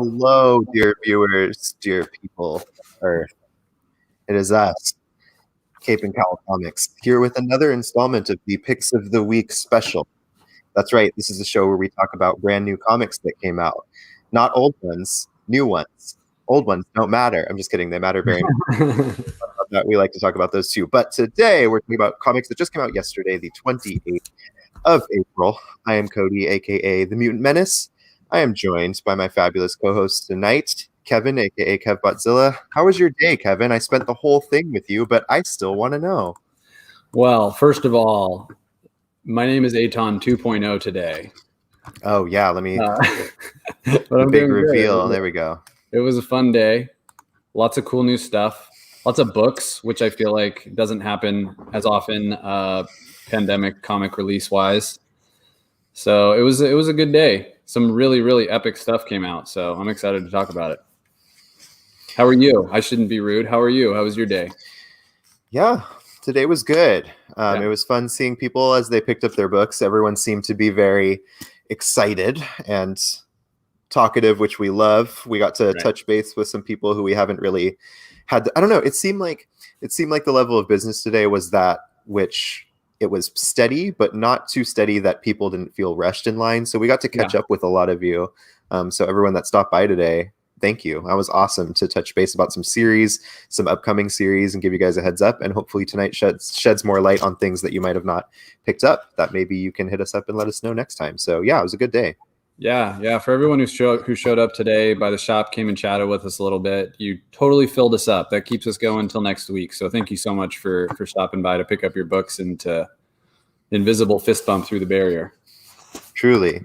Hello, dear viewers, dear people, Earth. It is us, Cape and Cowl Comics, here with another installment of the Picks of the Week special. That's right, this is a show where we talk about brand new comics that came out. Not old ones, new ones. Old ones don't matter. I'm just kidding, they matter very much. We like to talk about those too. But today we're talking about comics that just came out yesterday, the 28th of April. I am Cody, aka The Mutant Menace. I am joined by my fabulous co-host tonight, Kevin, aka KevBotzilla. How was your day, Kevin? I spent the whole thing with you, but I still want to know. Well, first of all, my name is Aton 2.0 today. Oh yeah, let me but I'm big reveal. There we go. It was a fun day. Lots of cool new stuff. Lots of books, which I feel like doesn't happen as often pandemic comic release wise. So it was a good day. Some really epic stuff came out, so I'm excited to talk about it. How are you? I shouldn't be rude. How are you? How was your day? Yeah, today was good. It was fun seeing people as they picked up their books. Everyone seemed to be very excited and talkative, which we love. We got to touch base with some people who we haven't really had. I don't know. It seemed like the level of business today was that which it was steady, but not too steady that people didn't feel rushed in line. So we got to catch up with a lot of you. So everyone that stopped by today, thank you. That was awesome to touch base about some series, some upcoming series, and give you guys a heads up. And hopefully tonight sheds more light on things that you might have not picked up that maybe you can hit us up and let us know next time. So yeah, it was a good day. Yeah. For everyone who showed up today by the shop, came and chatted with us a little bit. You totally filled us up. That keeps us going until next week. So thank you so much for stopping by to pick up your books and to invisible fist bump through the barrier. Truly.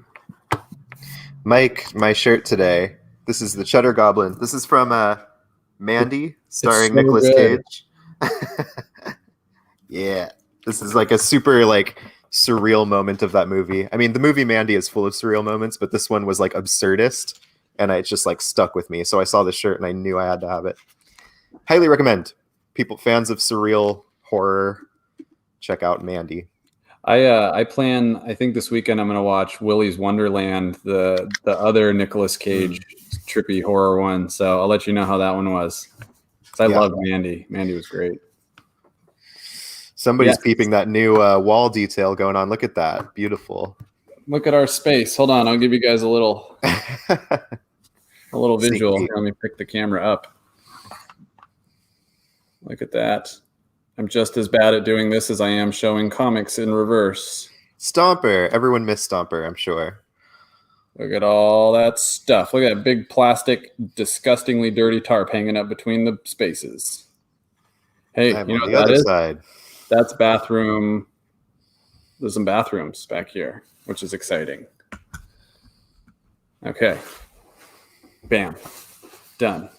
Mike, my shirt today. This is the Cheddar Goblin. This is from Mandy, starring Nicolas Cage. Yeah. This is like a super surreal moment of that movie. I mean, the movie Mandy is full of surreal moments, but this one was like absurdist, and it just stuck with me. So I saw this shirt and I knew I had to have it. Highly recommend. People fans of surreal horror, check out Mandy. I think this weekend I'm going to watch Willy's Wonderland, the other Nicolas Cage trippy horror one. So I'll let you know how that one was. I loved Mandy. Mandy was great. Somebody's peeping that new wall detail going on. Look at that. Beautiful. Look at our space. Hold on. I'll give you guys a little visual. Let me pick the camera up. Look at that. I'm just as bad at doing this as I am showing comics in reverse. Stomper. Everyone missed Stomper, I'm sure. Look at all that stuff. Look at that big plastic, disgustingly dirty tarp hanging up between the spaces. Hey, you know what that is? Side. That's bathroom. There's some bathrooms back here, which is exciting. Okay. Bam. Done.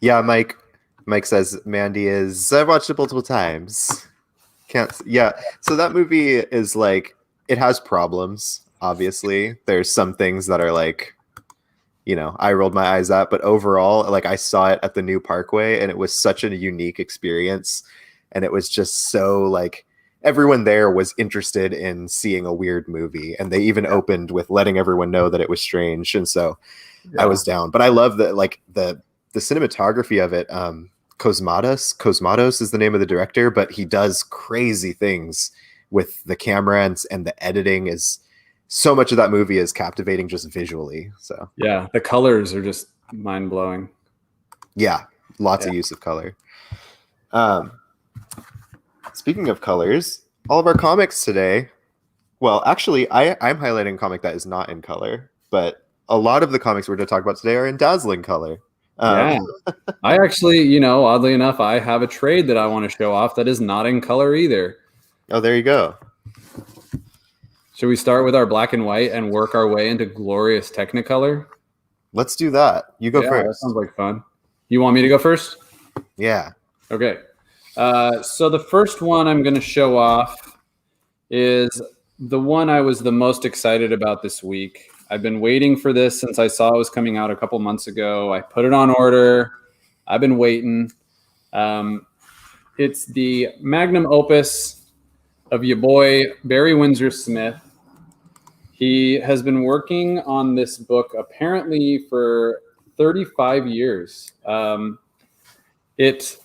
Yeah, Mike says Mandy is. I've watched it multiple times. So that movie is it has problems, obviously. There's some things that are I rolled my eyes at, but overall, I saw it at the new Parkway and it was such a unique experience. And it was just so everyone there was interested in seeing a weird movie. And they even opened with letting everyone know that it was strange. And so I was down, but I love that, the cinematography of it. Cosmatos is the name of the director, but he does crazy things with the camera and the editing is so much of that movie is captivating just visually. So yeah, the colors are just mind blowing. Yeah, lots of use of color. Speaking of colors, all of our comics today. Well, actually, I'm highlighting a comic that is not in color, but a lot of the comics we're going to talk about today are in dazzling color. I actually, oddly enough, I have a trade that I want to show off that is not in color either. Oh, there you go. Should we start with our black and white and work our way into glorious Technicolor? Let's do that. You go first. That sounds like fun. You want me to go first? Yeah. Okay. So the first one I'm going to show off is the one I was the most excited about this week. I've been waiting for this since I saw it was coming out a couple months ago. I put it on order. I've been waiting. It's the magnum opus of your boy, Barry Windsor Smith. He has been working on this book apparently for 35 years.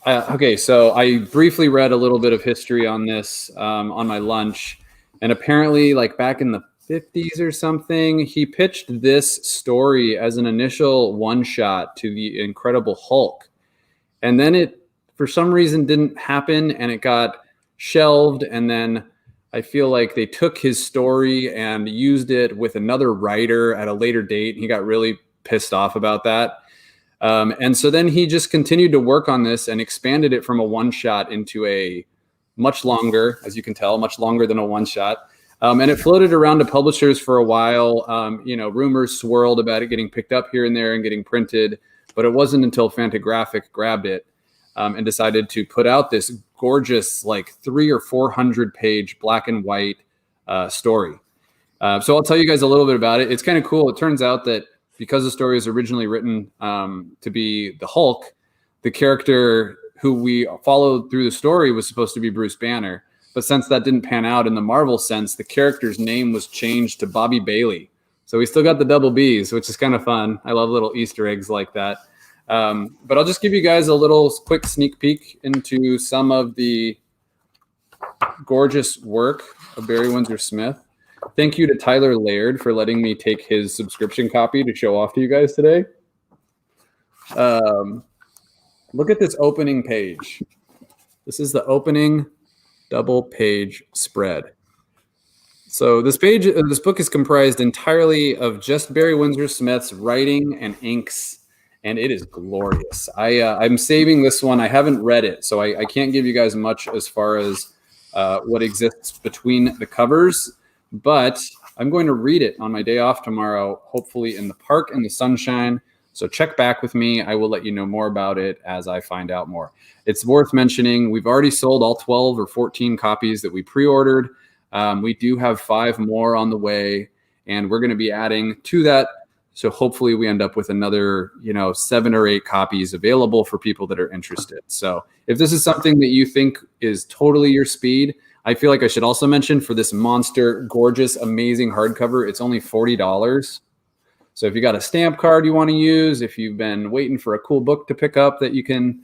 Okay, so I briefly read a little bit of history on this on my lunch, and apparently, like back in the 50s or something, he pitched this story as an initial one-shot to the Incredible Hulk, and then it, for some reason, didn't happen, and it got shelved, and then I feel like they took his story and used it with another writer at a later date. He got really pissed off about that. And so then he just continued to work on this and expanded it from a one-shot into a much longer, as you can tell, much longer than a one-shot. And it floated around to publishers for a while. Rumors swirled about it getting picked up here and there and getting printed, but it wasn't until Fantagraphic grabbed it and decided to put out this gorgeous, like 300 or 400 page black and white story. So I'll tell you guys a little bit about it. It's kind of cool. It turns out that because the story was originally written to be the Hulk, the character who we followed through the story was supposed to be Bruce Banner. But since that didn't pan out in the Marvel sense, the character's name was changed to Bobby Bailey. So we still got the double Bs, which is kind of fun. I love little Easter eggs like that. But I'll just give you guys a little quick sneak peek into some of the gorgeous work of Barry Windsor Smith. Thank you to Tyler Laird for letting me take his subscription copy to show off to you guys today. Look at this opening page. This is the opening double page spread. So this book is comprised entirely of just Barry Windsor Smith's writing and inks, and it is glorious. I'm saving this one. I haven't read it, so I can't give you guys much as far as what exists between the covers, but I'm going to read it on my day off tomorrow, hopefully in the park in the sunshine. So check back with me. I will let you know more about it as I find out more. It's worth mentioning, we've already sold all 12 or 14 copies that we pre-ordered. We do have 5 more on the way, and we're going to be adding to that. So hopefully we end up with another, 7 or 8 copies available for people that are interested. So if this is something that you think is totally your speed, I feel like I should also mention for this monster, gorgeous, amazing hardcover, it's only $40. So if you got a stamp card you want to use, if you've been waiting for a cool book to pick up that you can,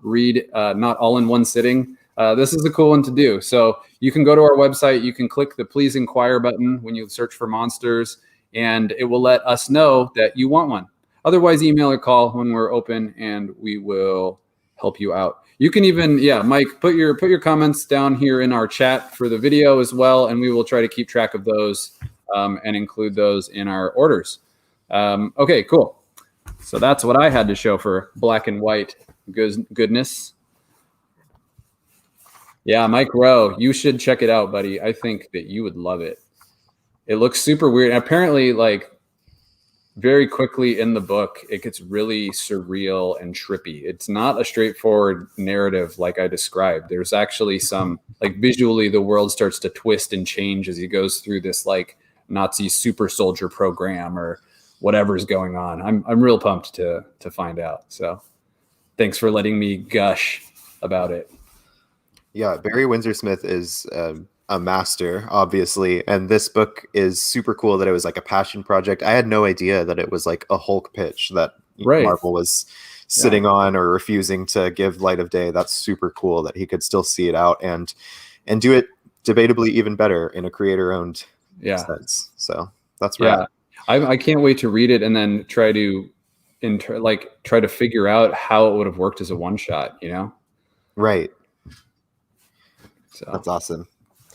read not all in one sitting, this is a cool one to do. So you can go to our website. You can click the Please Inquire button when you search for monsters, and it will let us know that you want one. Otherwise, email or call when we're open, and we will help you out. You can even, Mike, put your comments down here in our chat for the video as well, and we will try to keep track of those and include those in our orders. Okay, cool. So that's what I had to show for black and white goodness. Yeah, Mike Rowe, you should check it out, buddy. I think that you would love it. It looks super weird. Apparently, very quickly in the book, it gets really surreal and trippy. It's not a straightforward narrative like I described. There's actually some, visually, the world starts to twist and change as he goes through this, Nazi super soldier program or whatever's going on. I'm real pumped to find out. So thanks for letting me gush about it. Yeah, Barry Windsor Smith is a master, obviously, and this book is super cool that it was like a passion project. I had no idea that it was like a Hulk pitch that Marvel was sitting on or refusing to give light of day. That's super cool that he could still see it out and do it debatably even better in a creator-owned sense. So that's rad. I can't wait to read it and then try to figure out how it would have worked as a one-shot, Right. So that's awesome.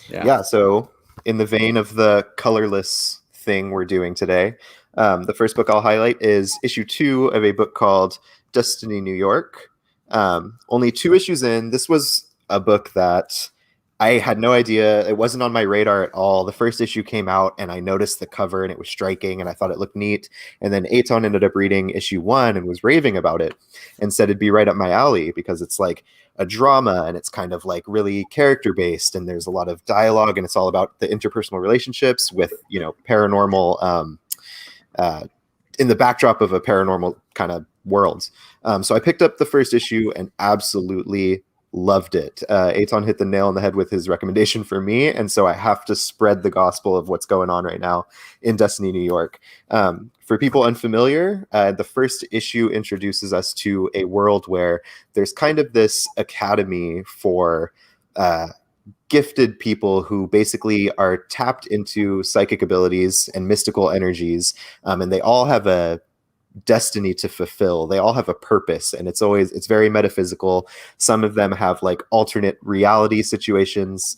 Yeah. So in the vein of the colorless thing we're doing today, the first book I'll highlight is issue 2 of a book called Destiny New York. Only 2 issues in. This was a book that I had no idea. It wasn't on my radar at all. The first issue came out and I noticed the cover and it was striking and I thought it looked neat. And then Aton ended up reading issue 1 and was raving about it and said it'd be right up my alley because it's like a drama and it's kind of like really character based and there's a lot of dialogue and it's all about the interpersonal relationships with, paranormal in the backdrop of a paranormal kind of world. So I picked up the first issue and absolutely loved it. Aton hit the nail on the head with his recommendation for me, and so I have to spread the gospel of what's going on right now in Destiny, New York. For people unfamiliar, the first issue introduces us to a world where there's kind of this academy for gifted people who basically are tapped into psychic abilities and mystical energies, and they all have a destiny to fulfill. They all have a purpose, and it's very metaphysical. Some of them have like alternate reality situations.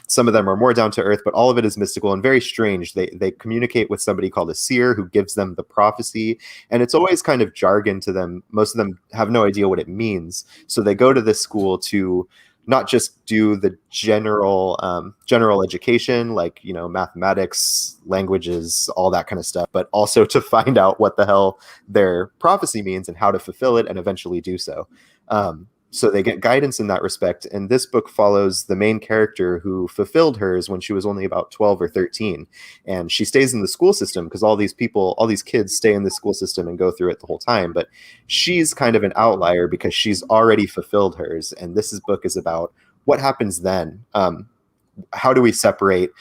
Some of them are more down to earth, but all of it is mystical and very strange. They communicate with somebody called a seer who gives them the prophecy, and it's always kind of jargon to them. Most of them have no idea what it means, so they go to this school to not just do the general education, like, you know, mathematics, languages, all that kind of stuff, but also to find out what the hell their prophecy means and how to fulfill it and eventually do so. So they get guidance in that respect. And this book follows the main character who fulfilled hers when she was only about 12 or 13. And she stays in the school system because all these kids stay in the school system and go through it the whole time. But she's kind of an outlier because she's already fulfilled hers. And book is about what happens then. How do we separate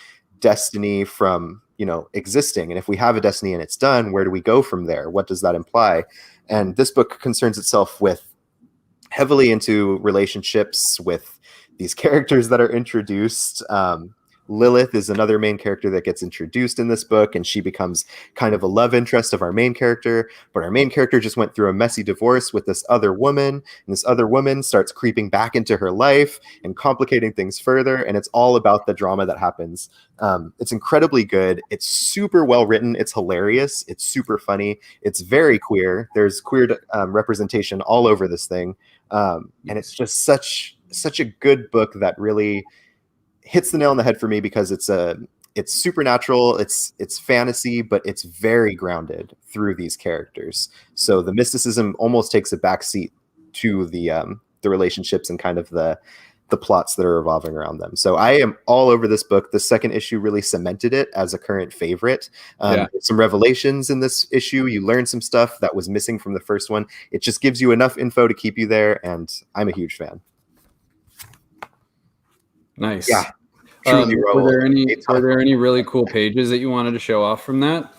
destiny from, you know, existing? And if we have a destiny and it's done, where do we go from there? What does that imply? And this book concerns itself with heavily into relationships with these characters that are introduced. Lilith is another main character that gets introduced in this book, and she becomes kind of a love interest of our main character. But our main character just went through a messy divorce with this other woman, and this other woman starts creeping back into her life and complicating things further. And it's all about the drama that happens. It's incredibly good. It's super well written. It's hilarious. It's super funny. It's very queer. There's queer representation all over this thing. And it's just such a good book that really hits the nail on the head for me because it's supernatural, it's fantasy, but it's very grounded through these characters. So the mysticism almost takes a backseat to the relationships and kind of the plots that are revolving around them. So I am all over this book. The second issue really cemented it as a current favorite. Some revelations in this issue. You learn some stuff that was missing from the first one. It just gives you enough info to keep you there, and I'm a huge fan. Nice. Yeah. Were there any really cool pages that you wanted to show off from that?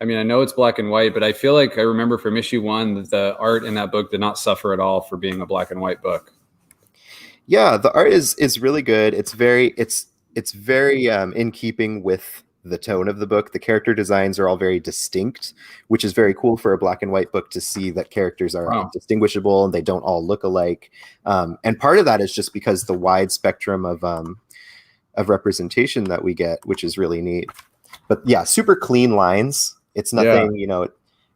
I mean, I know it's black and white, but I feel like I remember from issue 1 that the art in that book did not suffer at all for being a black and white book. Yeah, the art is really good. It's very in keeping with the tone of the book. The character designs are all very distinct, which is very cool for a black and white book to see that characters are distinguishable and they don't all look alike. And part of that is just because the wide spectrum of representation that we get, which is really neat. But yeah, super clean lines. It's nothing,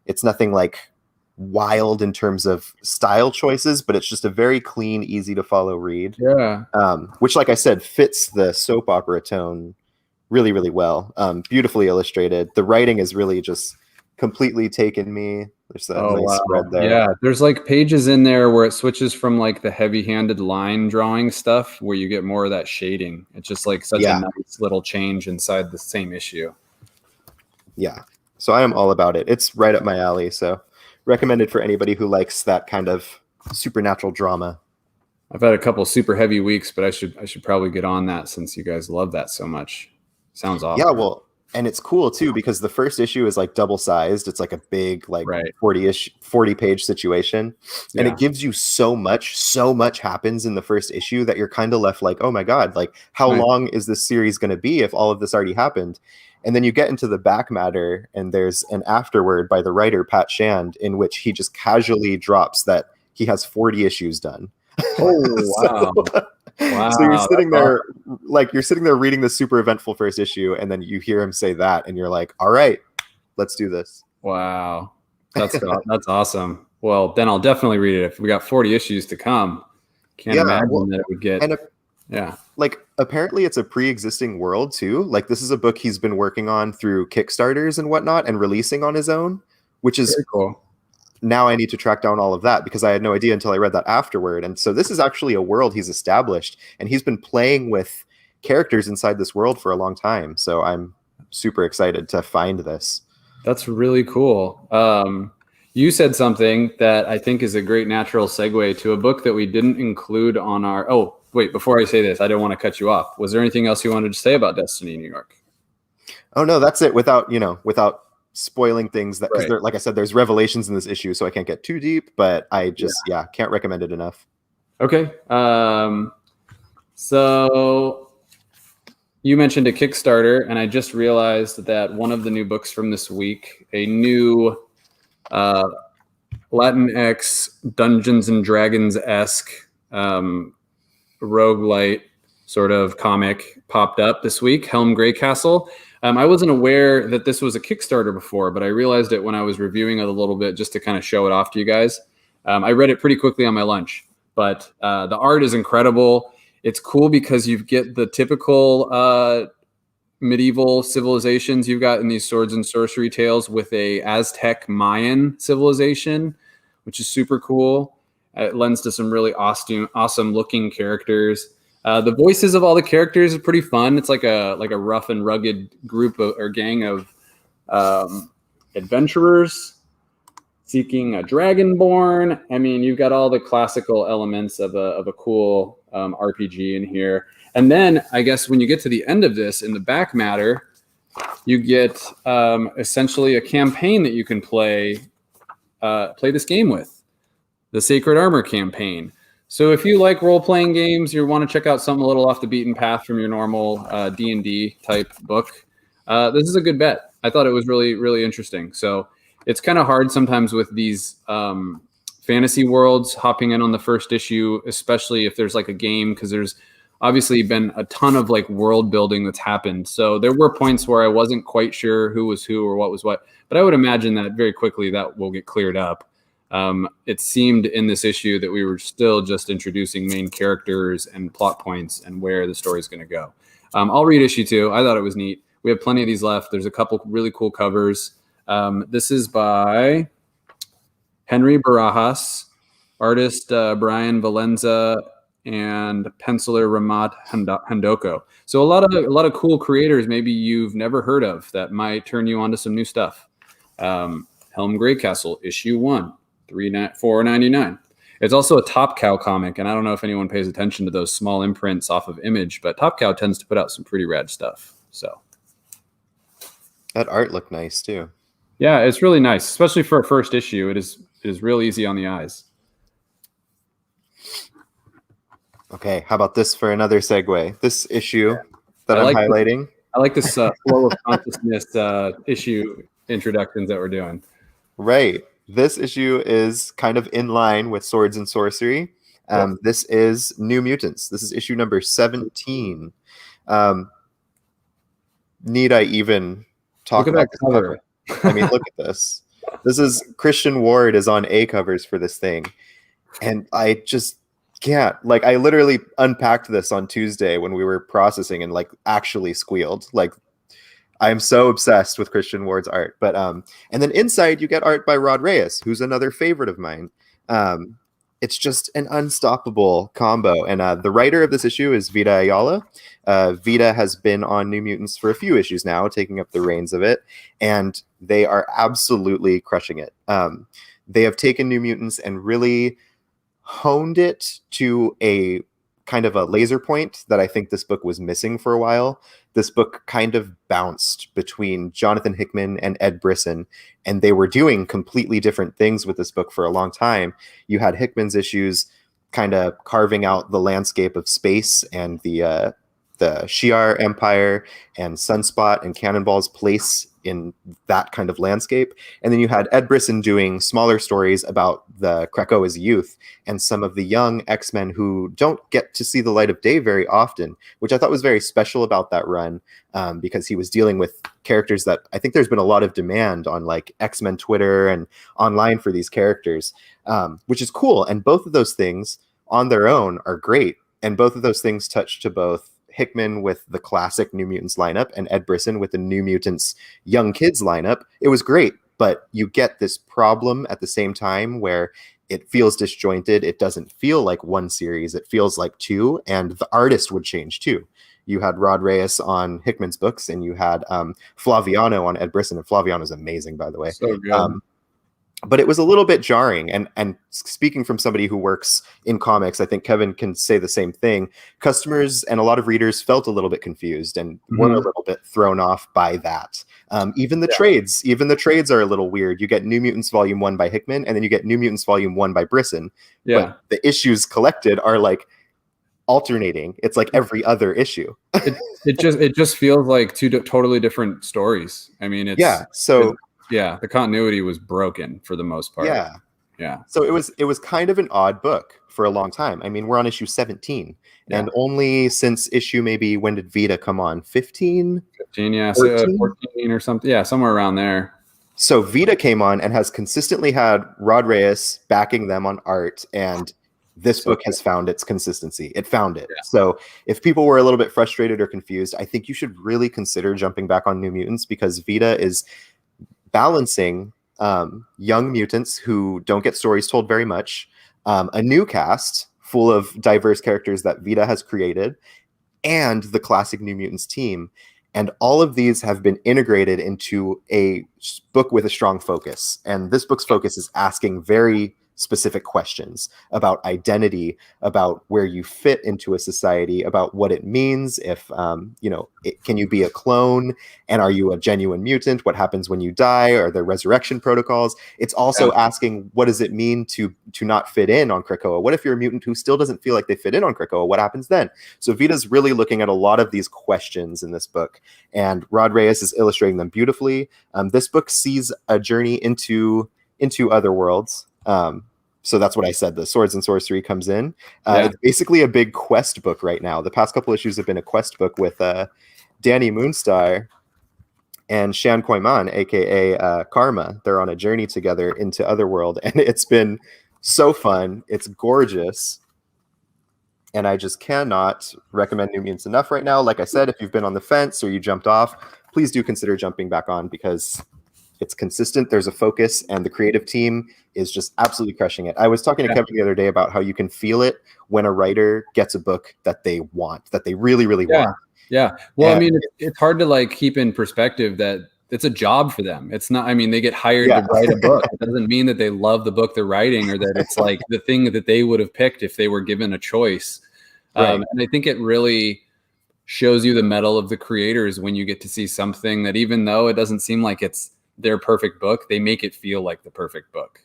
it's nothing like wild in terms of style choices, but it's just a very clean, easy to follow read. Yeah. Which, like I said, fits the soap opera tone really, really well. Beautifully illustrated. The writing is really just completely taken me. There's that nice spread there. Yeah, there's like pages in there where it switches from like the heavy-handed line drawing stuff where you get more of that shading. It's just like such a nice little change inside the same issue. Yeah. So I am all about it. It's right up my alley. So recommended for anybody who likes that kind of supernatural drama. I've had a couple super heavy weeks, but I should probably get on that since you guys love that so much. Sounds awesome. Yeah, well, and it's cool too because the first issue is like double sized. It's like a big 40 page situation, and it gives you so much happens in the first issue that you're kind of left like, oh my god, like how long is this series going to be if all of this already happened? And then you get into the back matter, and there's an afterword by the writer Pat Shand in which he just casually drops that he has 40 issues done. Oh wow. Wow, so you're sitting there reading the super eventful first issue, and then you hear him say that, and you're like, all right, let's do this. Wow. That's awesome. Well, then I'll definitely read it. If we got 40 issues to come, can't imagine that it would get. Like apparently it's a pre-existing world too. Like this is a book he's been working on through Kickstarters and whatnot and releasing on his own, which is very cool. Now I need to track down all of that because I had no idea until I read that afterward. And so this is actually a world he's established, and he's been playing with characters inside this world for a long time. So I'm super excited to find this. That's really cool. You said something that I think is a great natural segue to a book that we didn't include on our. Oh, wait, before I say this, I don't want to cut you off. Was there anything else you wanted to say about Destiny New York? Oh no, that's it. Without spoiling things, that because Right. like I said, there's revelations in this issue, so I can't get too deep. But I just can't recommend it enough. Okay. So you mentioned a Kickstarter, and I just realized that one of the new books from this week, a new Latinx Dungeons and Dragons-esque roguelite sort of comic popped up this week, Helm Greycastle. I wasn't aware that this was a Kickstarter before, but I realized it when I was reviewing it a little bit just to kind of show it off to you guys. I read it pretty quickly on my lunch, but the art is incredible. It's cool because you get the typical medieval civilizations you've got in these swords and sorcery tales with a Aztec Mayan civilization, which is super cool. It lends to some really awesome looking characters. The voices of all the characters are pretty fun. It's like a rough and rugged group or gang of adventurers seeking a dragonborn. I mean, you've got all the classical elements of a cool RPG in here. And then I guess when you get to the end of this, in the back matter, you get essentially a campaign that you can play this game with, the Sacred Armor campaign. So if you like role-playing games, you want to check out something a little off the beaten path from your normal D&D type book, this is a good bet. I thought it was really, really interesting. So it's kind of hard sometimes with these fantasy worlds hopping in on the first issue, especially if there's like a game, because there's obviously been a ton of like world building that's happened. So there were points where I wasn't quite sure who was who or what was what, but I would imagine that very quickly that will get cleared up. It seemed in this issue that we were still just introducing main characters and plot points and where the story is going to go. I'll read issue 2. I thought it was neat. We have plenty of these left. There's a couple really cool covers. This is by Henry Barajas, artist Brian Valenza, and penciler Ramat Handoko. So a lot of cool creators maybe you've never heard of that might turn you on to some new stuff. Helm Greycastle, issue 1. $4.99. It's also a Top Cow comic, and I don't know if anyone pays attention to those small imprints off of Image, but Top Cow tends to put out some pretty rad stuff. So that art looked nice too. Yeah, it's really nice, especially for a first issue. It is real easy on the eyes. Okay, how about this for another segue? This issue that I'm highlighting. I like this flow of consciousness issue introductions that we're doing. Right. This issue is kind of in line with Swords and Sorcery. This is New Mutants. This is issue number 17. Need I even talk about this cover? I mean, look at this. This is Christian Ward is on A covers for this thing. And I just can't. Like, I literally unpacked this on Tuesday when we were processing and like actually squealed. Like, I'm so obsessed with Christian Ward's art. But and then inside you get art by Rod Reyes, who's another favorite of mine. It's just an unstoppable combo. And the writer of this issue is Vita Ayala. Vita has been on New Mutants for a few issues now, taking up the reins of it, and they are absolutely crushing it. They have taken New Mutants and really honed it to a kind of a laser point that I think this book was missing for a while. This book kind of bounced between Jonathan Hickman and Ed Brisson, and they were doing completely different things with this book for a long time. You had Hickman's issues kind of carving out the landscape of space and the Shi'ar Empire and Sunspot and Cannonball's place in that kind of landscape. And then you had Ed Brisson doing smaller stories about the Krakoa's youth and some of the young X-Men who don't get to see the light of day very often, which I thought was very special about that run, because he was dealing with characters that I think there's been a lot of demand on like X-Men Twitter and online for these characters, which is cool. And both of those things on their own are great. And both of those things touch to both Hickman with the classic New Mutants lineup and Ed Brisson with the New Mutants Young Kids lineup. It was great, but you get this problem at the same time where it feels disjointed. It doesn't feel like one series. It feels like two, and the artist would change too. You had Rod Reyes on Hickman's books, and you had Flaviano on Ed Brisson, and Flaviano's amazing, by the way. So good. but it was a little bit jarring. And speaking from somebody who works in comics, I think Kevin can say the same thing. Customers and a lot of readers felt a little bit confused and were a little bit thrown off by that. Even the trades are a little weird. You get New Mutants Volume 1 by Hickman, and then you get New Mutants Volume 1 by Brisson. Yeah. But the issues collected are like alternating. It's like every other issue. it just feels like two totally different stories. I mean, the continuity was broken for the most part. Yeah. So it was kind of an odd book for a long time. I mean, we're on issue 17, and only since issue, maybe, when did Vita come on? 15? 15, yeah. 14 or something. Yeah, somewhere around there. So Vita came on and has consistently had Rod Reyes backing them on art, and this book has found its consistency. It found it. Yeah. So if people were a little bit frustrated or confused, I think you should really consider jumping back on New Mutants, because Vita is balancing young mutants who don't get stories told very much, a new cast full of diverse characters that Vita has created, and the classic New Mutants team. And all of these have been integrated into a book with a strong focus. And this book's focus is asking very specific questions about identity, about where you fit into a society, about what it means if, can you be a clone? And are you a genuine mutant? What happens when you die? Are there resurrection protocols? It's also asking, what does it mean to not fit in on Krakoa? What if you're a mutant who still doesn't feel like they fit in on Krakoa? What happens then? So Vita's really looking at a lot of these questions in this book, and Rod Reyes is illustrating them beautifully. This book sees a journey into other worlds. So that's what I said. The Swords and Sorcery comes in. It's basically a big quest book right now. The past couple issues have been a quest book with Danny Moonstar and Shan Koiman, aka Karma. They're on a journey together into Otherworld, and it's been so fun. It's gorgeous, and I just cannot recommend New Mutants enough right now. Like I said, if you've been on the fence or you jumped off, please do consider jumping back on, because it's consistent. There's a focus, and the creative team is just absolutely crushing it. I was talking to Kevin the other day about how you can feel it when a writer gets a book that they want, that they really, really want. Yeah. Well, I mean, it's hard to like keep in perspective that it's a job for them. It's not, I mean, they get hired to write a book. It doesn't mean that they love the book they're writing, or that it's like the thing that they would have picked if they were given a choice. And I think it really shows you the mettle of the creators when you get to see something that, even though it doesn't seem like it's their perfect book, they make it feel like the perfect book.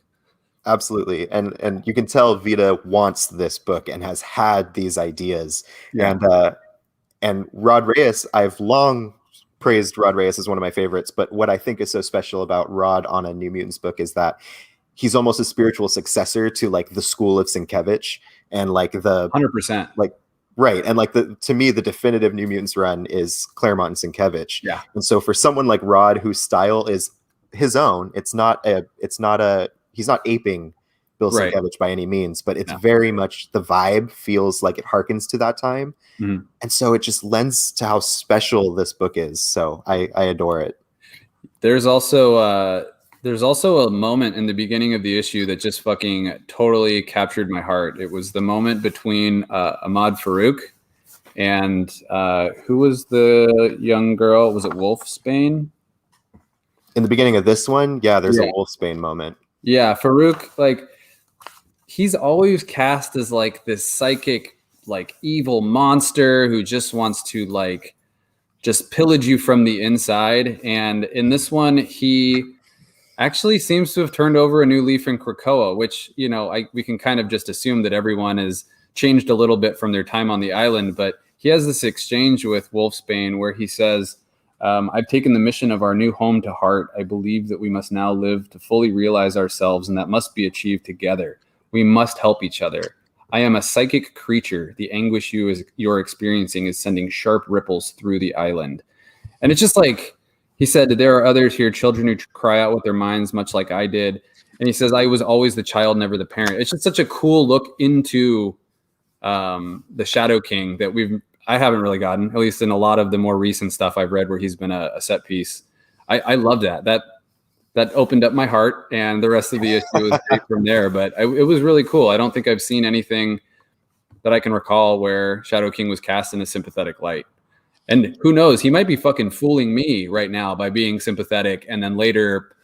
Absolutely. And you can tell Vita wants this book and has had these ideas. And Rod Reyes, I've long praised Rod Reyes as one of my favorites, but what I think is so special about Rod on a New Mutants book is that he's almost a spiritual successor to like the school of Sienkiewicz, and like the 100%. Like, right. And like to me, the definitive New Mutants run is Claremont and Sienkiewicz. Yeah. And so for someone like Rod, whose style is his own, he's not aping Bill Sienkiewicz by any means, but it's very much, the vibe feels like it harkens to that time. And so it just lends to how special this book is. So I adore it. There's also a moment in the beginning of the issue that just fucking totally captured my heart. It was the moment between Ahmad Farouk and who was the young girl? Was it Wolfsbane? In the beginning of this one, there's a Wolfsbane moment. Yeah, Farouk, like, he's always cast as like this psychic, like evil monster who just wants to like just pillage you from the inside. And in this one, he actually seems to have turned over a new leaf in Krakoa, which, we can kind of just assume that everyone has changed a little bit from their time on the island. But he has this exchange with Wolfsbane where he says, I've taken the mission of our new home to heart. I believe that we must now live to fully realize ourselves, and that must be achieved together. We must help each other. I am a psychic creature. The anguish you're experiencing is sending sharp ripples through the island. And it's just like, he said, there are others here, children who cry out with their minds, much like I did. And he says, I was always the child, never the parent. It's just such a cool look into the Shadow King that I haven't really gotten, at least in a lot of the more recent stuff I've read where he's been a set piece. I love that. That opened up my heart, and the rest of the issue was great from there. But it was really cool. I don't think I've seen anything that I can recall where Shadow King was cast in a sympathetic light. And who knows, he might be fucking fooling me right now by being sympathetic, and then later,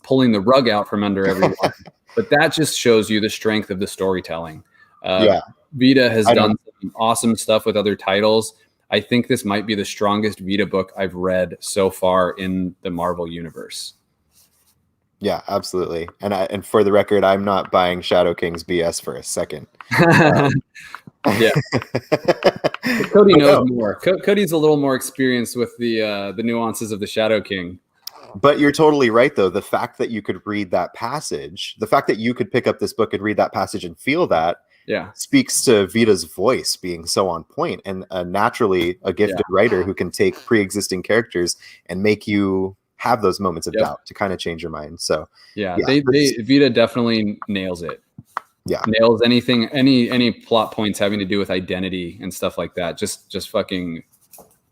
pulling the rug out from under everyone. But that just shows you the strength of the storytelling. Vita has done some awesome stuff with other titles. I think this might be the strongest Vita book I've read so far in the Marvel universe. Yeah, absolutely. And for the record, I'm not buying Shadow King's BS for a second. Yeah, Cody knows more. Cody's a little more experienced with the nuances of the Shadow King. But you're totally right, though. The fact that you could read that passage, the fact that you could pick up this book and read that passage and feel that, speaks to Vita's voice being so on point, and naturally a gifted writer who can take pre-existing characters and make you have those moments of doubt to kind of change your mind. So Vita definitely nails it. Yeah, nails anything, any plot points having to do with identity and stuff like that. Just fucking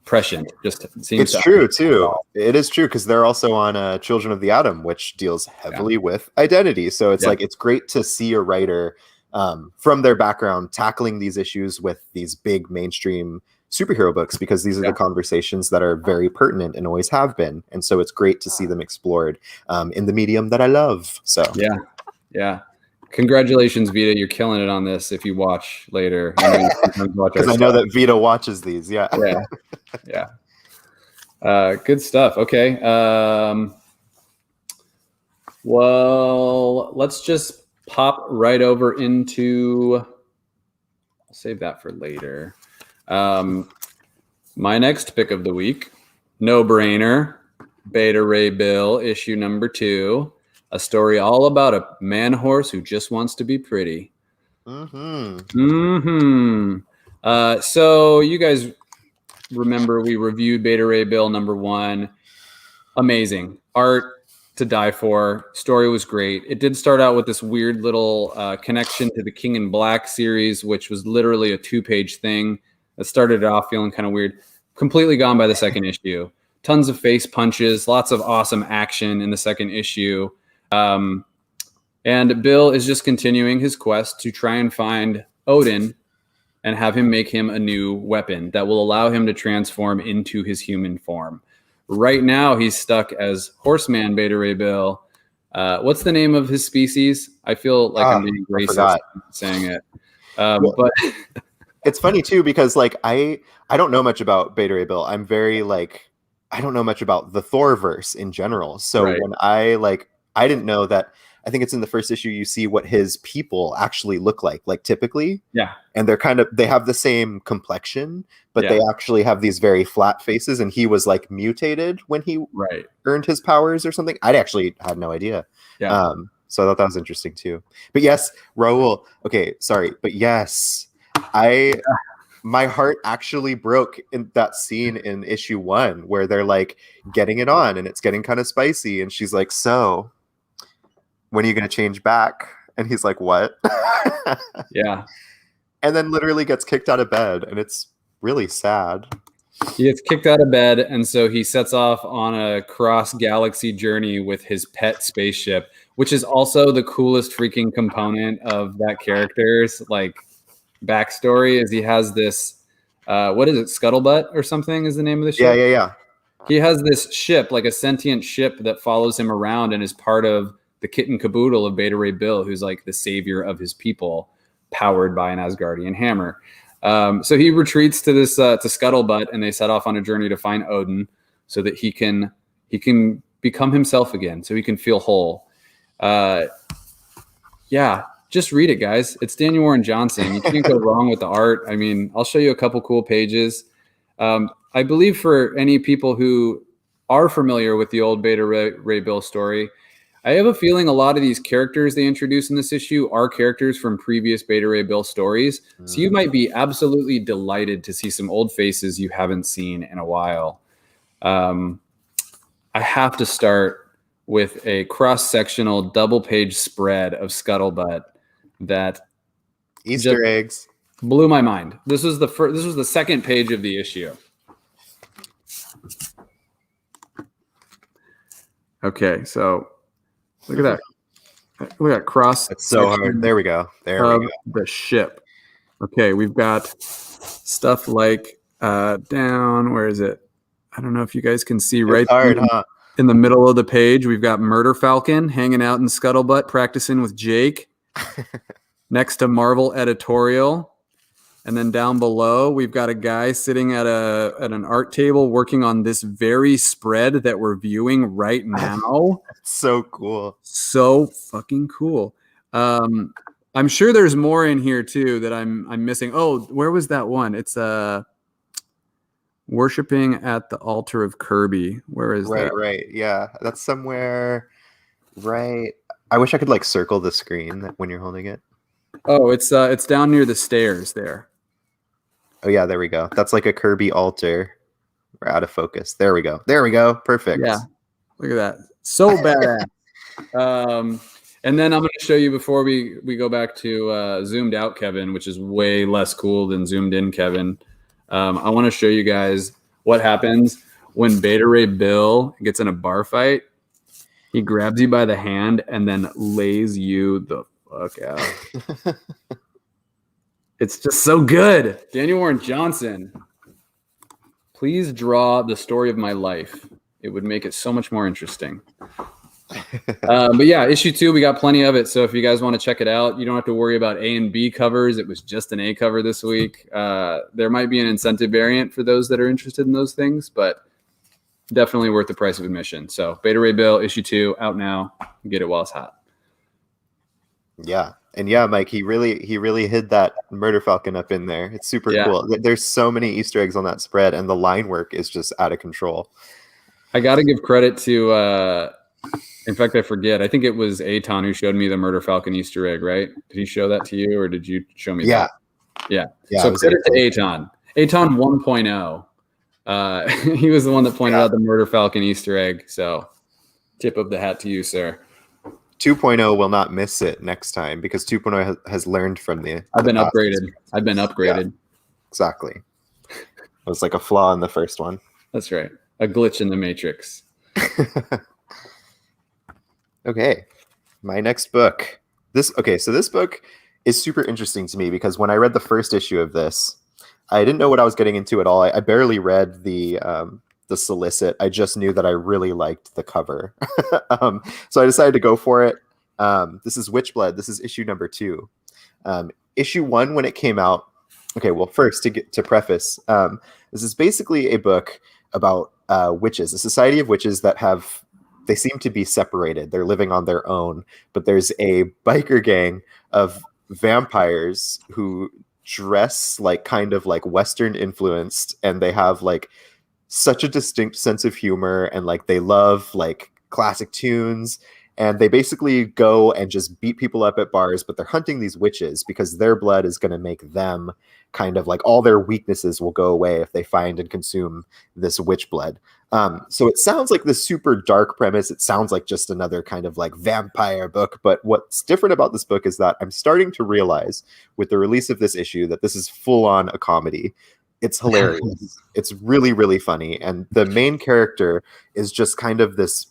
prescient. Just seems it's true too. It is true, because they're also on Children of the Atom, which deals heavily with identity. So it's like, it's great to see a writer from their background tackling these issues with these big mainstream superhero books, because these are the conversations that are very pertinent and always have been. And so it's great to see them explored in the medium that I love. So yeah. Congratulations, Vita. You're killing it on this. If you watch later, because I know that Vita watches these. Yeah. Good stuff. Okay. Well, let's just pop right over into. I'll save that for later. My next pick of the week, no brainer, Beta Ray Bill, issue number 2. A story all about a man horse who just wants to be pretty. So you guys remember we reviewed Beta Ray Bill number 1. Amazing art to die for. Story was great. It did start out with this weird little connection to the King in Black series, which was literally a 2-page thing that started it off feeling kind of weird. Completely gone by the second issue. Tons of face punches, lots of awesome action in the second issue. And Bill is just continuing his quest to try and find Odin and have him make him a new weapon that will allow him to transform into his human form. Right now, he's stuck as Horseman Beta Ray Bill. What's the name of his species? I feel like I'm being racist saying it. But it's funny too, because like I don't know much about Beta Ray Bill. I'm very I don't know much about the Thorverse in general. So when I didn't know that. I think it's in the first issue you see what his people actually look like typically. Yeah. And they have the same complexion, but they actually have these very flat faces, and he was mutated when he earned his powers or something. I actually had no idea. Yeah. So I thought that was interesting too. But yes, Raul. Okay, sorry. But yes, my heart actually broke in that scene in issue 1 where they're getting it on and it's getting kind of spicy, and she's like, "So when are you going to change back?" And he's like, "What?" Yeah. And then literally gets kicked out of bed, and it's really sad. He gets kicked out of bed, and so he sets off on a cross-galaxy journey with his pet spaceship, which is also the coolest freaking component of that character's backstory. Is he has this what is it, Scuttlebutt or something is the name of the ship? Yeah. He has this ship, a sentient ship that follows him around and is part of the kit and caboodle of Beta Ray Bill, who's the savior of his people, powered by an Asgardian hammer. So he retreats to this to Scuttlebutt, and they set off on a journey to find Odin, so that he can become himself again, so he can feel whole. Just read it, guys. It's Daniel Warren Johnson. You can't go wrong with the art. I mean, I'll show you a couple cool pages. I believe for any people who are familiar with the old Beta Ray Bill story, I have a feeling a lot of these characters they introduce in this issue are characters from previous Beta Ray Bill stories. So you might be absolutely delighted to see some old faces you haven't seen in a while. I have to start with a cross-sectional double-page spread of Scuttlebutt that Easter eggs blew my mind. This was the second page of the issue. Okay, so look at that. Look at that cross. It's so hard. There we go. The ship. Okay, we've got stuff down. Where is it? I don't know if you guys can see right. Hard, huh? In the middle of the page, we've got Murder Falcon hanging out in Scuttlebutt, practicing with Jake. Next to Marvel Editorial. And then down below, we've got a guy sitting at an art table working on this very spread that we're viewing right now. So cool. So fucking cool. I'm sure there's more in here too that I'm missing. Oh, where was that one? It's Worshipping at the Altar of Kirby. Where is that? Right. Yeah, that's somewhere. Right. I wish I could like circle the screen when you're holding it. Oh, it's down near the stairs there. Oh yeah, there we go. That's like a Kirby altar. We're out of focus. There we go. Perfect. Yeah. Look at that. So badass. And then I'm going to show you before we go back to zoomed out Kevin, which is way less cool than zoomed in Kevin. I want to show you guys what happens when Beta Ray Bill gets in a bar fight. He grabs you by the hand and then lays you the fuck out. It's just so good. Daniel Warren Johnson, please draw the story of my life. It would make it so much more interesting. But yeah, issue 2, we got plenty of it. So if you guys want to check it out, you don't have to worry about A and B covers. It was just an A cover this week. There might be an incentive variant for those that are interested in those things, but definitely worth the price of admission. So Beta Ray Bill, issue 2, out now. Get it while it's hot. Yeah. And yeah, Mike, he really hid that Murder Falcon up in there. It's super cool. There's so many Easter eggs on that spread, and the line work is just out of control. I got to give credit to, in fact, I forget. I think it was Aton who showed me the Murder Falcon Easter egg, right? Did he show that to you, or did you show me that? Yeah. So credit to Aton. Aton 1.0. He was the one that pointed out the Murder Falcon Easter egg. So tip of the hat to you, sir. 2.0 will not miss it next time because 2.0 has learned from the. I've been upgraded. Yeah, exactly. It was like a flaw in the first one. That's right. A glitch in the matrix. Okay. My next book. So this book is super interesting to me because when I read the first issue of this, I didn't know what I was getting into at all. I barely read the solicit. I just knew that I really liked the cover. So I decided to go for it. This is Witchblood. This is issue number 2. Issue 1, when it came out. Okay, well, first to preface, this is basically a book about witches, a society of witches that they seem to be separated. They're living on their own, but there's a biker gang of vampires who dress like kind of like Western influenced, and they have like such a distinct sense of humor, and like they love like classic tunes, and they basically go and just beat people up at bars, but they're hunting these witches because their blood is going to make them kind of like all their weaknesses will go away if they find and consume this witch blood. So it sounds like this super dark premise. It sounds like just another kind of like vampire book, but what's different about this book is that I'm starting to realize with the release of this issue that this is full on a comedy. It's hilarious. It's really, really funny. And the main character is just kind of this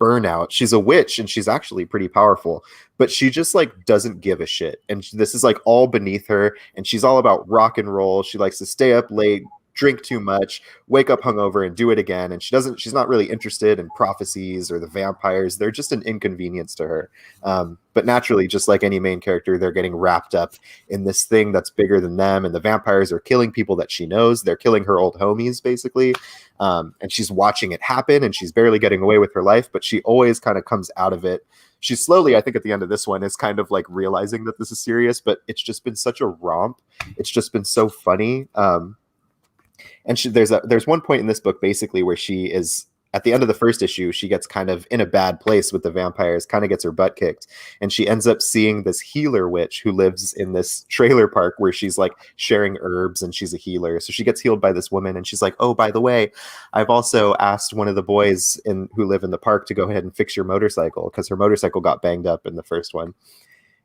burnout. She's a witch and she's actually pretty powerful, but she just like doesn't give a shit. And this is like all beneath her. And she's all about rock and roll. She likes to stay up late, drink too much, wake up hungover and do it again. And she's not really interested in prophecies or the vampires. They're just an inconvenience to her. But naturally, just like any main character, they're getting wrapped up in this thing that's bigger than them. And the vampires are killing people that she knows. They're killing her old homies, basically. And she's watching it happen and she's barely getting away with her life, but she always kind of comes out of it. She slowly, I think at the end of this one, is kind of like realizing that this is serious, but it's just been such a romp. It's just been so funny. And there's one point in this book basically where she is at the end of the first issue, she gets kind of in a bad place with the vampires, kind of gets her butt kicked. And she ends up seeing this healer witch who lives in this trailer park where she's like sharing herbs and she's a healer. So she gets healed by this woman and she's like, oh, by the way, I've also asked one of the boys who live in the park to go ahead and fix your motorcycle because her motorcycle got banged up in the first one.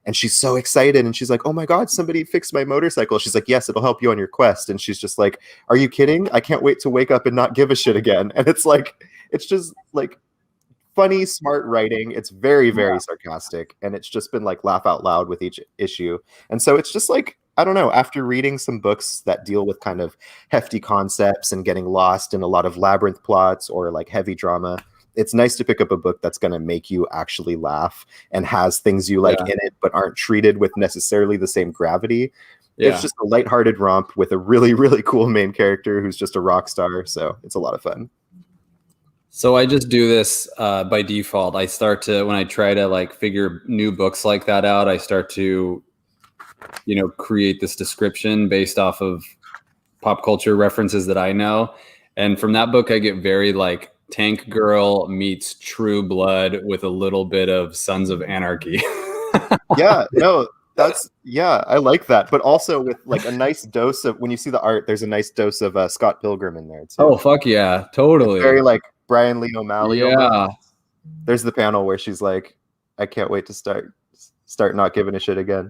And she's so excited and she's like, oh my God, somebody fixed my motorcycle. She's like, yes, it'll help you on your quest. And she's just like, are you kidding? I can't wait to wake up and not give a shit again. And it's just like funny, smart writing. It's very, very sarcastic. And it's just been like laugh out loud with each issue. And so it's just like, I don't know, after reading some books that deal with kind of hefty concepts and getting lost in a lot of labyrinth plots or like heavy drama, it's nice to pick up a book that's going to make you actually laugh and has things you like in it, but aren't treated with necessarily the same gravity. Yeah. It's just a lighthearted romp with a really, really cool main character who's just a rock star. So it's a lot of fun. So I just do this by default. I start to, when I try to like figure new books like that out, I start to, create this description based off of pop culture references that I know. And from that book, I get very like Tank Girl meets True Blood with a little bit of Sons of Anarchy. Yeah, no, I like that. But also with like a nice dose of, when you see the art, there's a nice dose of Scott Pilgrim in there too. Oh, fuck yeah, totally. It's very like Brian Lee O'Malley. Yeah. Almost. There's the panel where she's like, I can't wait to start not giving a shit again.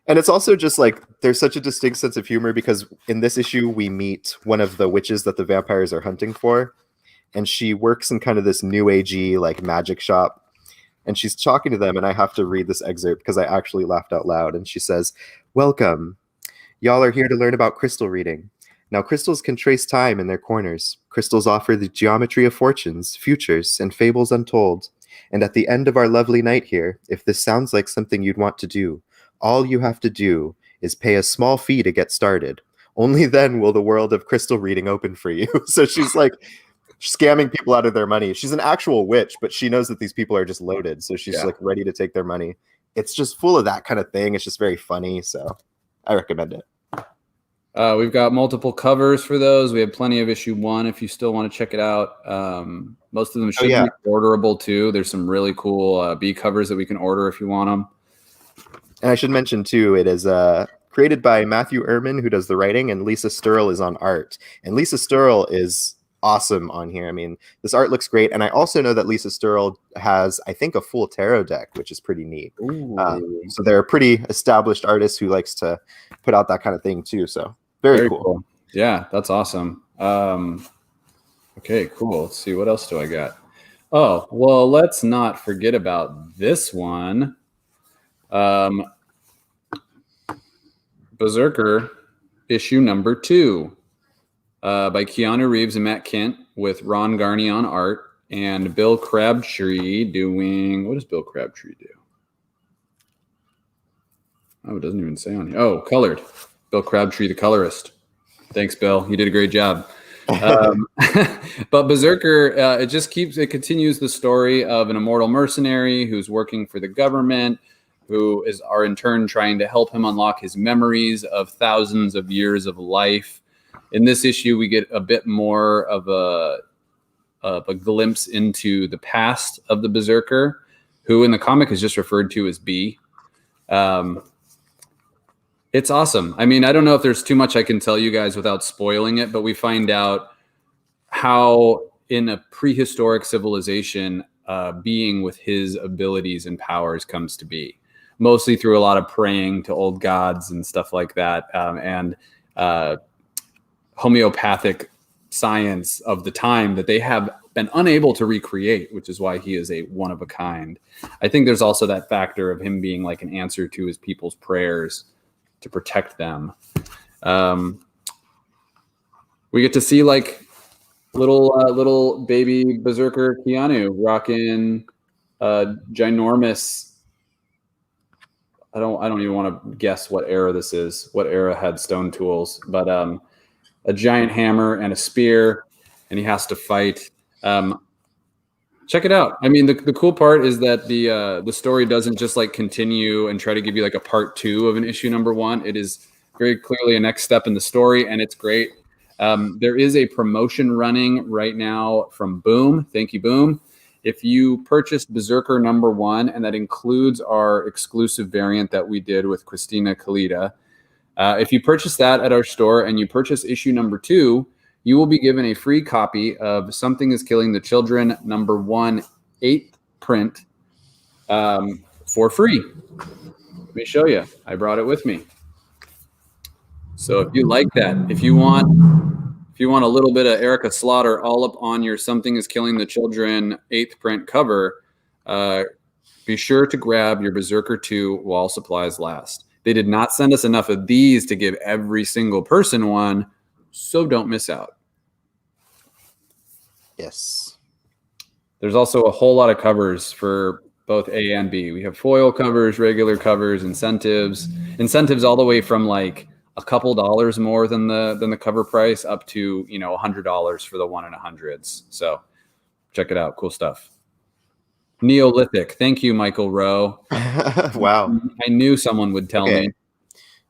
And it's also just like, there's such a distinct sense of humor because in this issue, we meet one of the witches that the vampires are hunting for. And she works in kind of this new agey like magic shop. And she's talking to them. And I have to read this excerpt because I actually laughed out loud. And she says, "Welcome. Y'all are here to learn about crystal reading. Now, crystals can trace time in their corners. Crystals offer the geometry of fortunes, futures, and fables untold. And at the end of our lovely night here, if this sounds like something you'd want to do, all you have to do is pay a small fee to get started. Only then will the world of crystal reading open for you." So she's like scamming people out of their money. She's an actual witch, but she knows that these people are just loaded. So she's like ready to take their money. It's just full of that kind of thing. It's just very funny. So I recommend it. We've got multiple covers for those. We have plenty of issue 1 if you still want to check it out. Most of them should be orderable too. There's some really cool B covers that we can order if you want them. And I should mention too, it is created by Matthew Ehrman, who does the writing, and Lisa Sturl is on art. And Lisa Sturl is awesome on here. I mean, this art looks great. And I also know that Lisa Sturl has, I think, a full tarot deck, which is pretty neat. So they're a pretty established artist who likes to put out that kind of thing too. So very cool. Yeah, that's awesome. Okay, cool. Let's see. What else do I got? Oh, well, let's not forget about this one. Berserker issue number 2 by Keanu Reeves and Matt Kent with Ron Garney on art and Bill Crabtree doing, what does Bill Crabtree do? Oh, it doesn't even say on here. Oh, colored. Bill Crabtree, the colorist. Thanks, Bill. You did a great job. But Berserker, it continues the story of an immortal mercenary who's working for the government, who are in turn trying to help him unlock his memories of thousands of years of life. In this issue, we get a bit more of a glimpse into the past of the Berserker, who in the comic is just referred to as B. It's awesome. I mean, I don't know if there's too much I can tell you guys without spoiling it, but we find out how in a prehistoric civilization, being with his abilities and powers comes to be, mostly through a lot of praying to old gods and stuff like that, and homeopathic science of the time that they have been unable to recreate, which is why he is a one of a kind. I think there's also that factor of him being like an answer to his people's prayers to protect them. We get to see like little baby Berserker Keanu rocking ginormous. I don't even want to guess what era this is. What era had stone tools? But a giant hammer and a spear, and he has to fight. Check it out. I mean, the cool part is that the story doesn't just like continue and try to give you like a part 2 of an issue number 1. It is very clearly a next step in the story, and it's great. There is a promotion running right now from Boom. Thank you, Boom. If you purchased Berserker number 1, and that includes our exclusive variant that we did with Christina Kalita, if you purchase that at our store and you purchase issue number 2, you will be given a free copy of Something is Killing the Children number 1 8th print for free. Let me show you. I brought it with me. So if you like that, if you want a little bit of Erica Slaughter all up on your Something is Killing the Children 8th print cover, be sure to grab your Berserker 2 while supplies last. They did not send us enough of these to give every single person one, so don't miss out. Yes. There's also a whole lot of covers for both A and B. We have foil covers, regular covers, incentives all the way from like a couple dollars more than the cover price up to, $100 for the 1 in 100s. So check it out. Cool stuff. Neolithic. Thank you, Michael Rowe. Wow. I knew someone would tell me.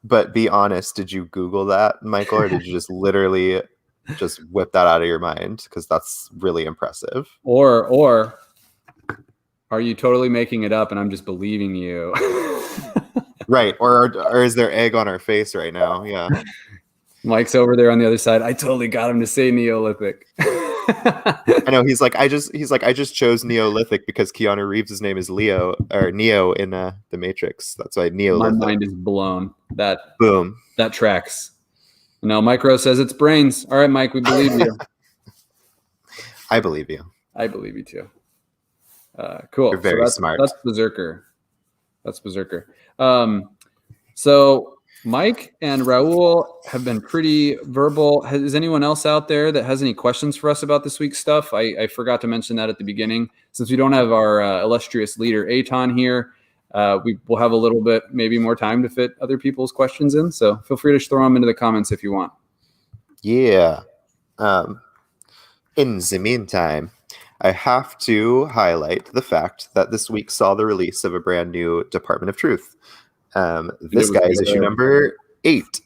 But be honest, did you Google that, Michael, or did you just literally just whip that out of your mind? Because that's really impressive. Or are you totally making it up and I'm just believing you? Right. Or is there egg on our face right now? Yeah. Mike's over there on the other side. I totally got him to say Neolithic. I know he's like I just chose Neolithic because Keanu Reeves' name is Neo in The Matrix. That's why Neolithic. My mind is blown. Boom. That tracks. No, Mike Rose says it's brains. All right, Mike, we believe you. I believe you. I believe you too. Cool. You're very smart. That's Berserker. So Mike and Raul have been pretty verbal. Is anyone else out there that has any questions for us about this week's stuff? I forgot to mention that at the beginning. Since we don't have our illustrious leader, Aton, here, we will have a little bit, maybe more time to fit other people's questions in. So feel free to throw them into the comments if you want. Yeah. In the meantime, I have to highlight the fact that this week saw the release of a brand new Department of Truth. This guy is issue number 8.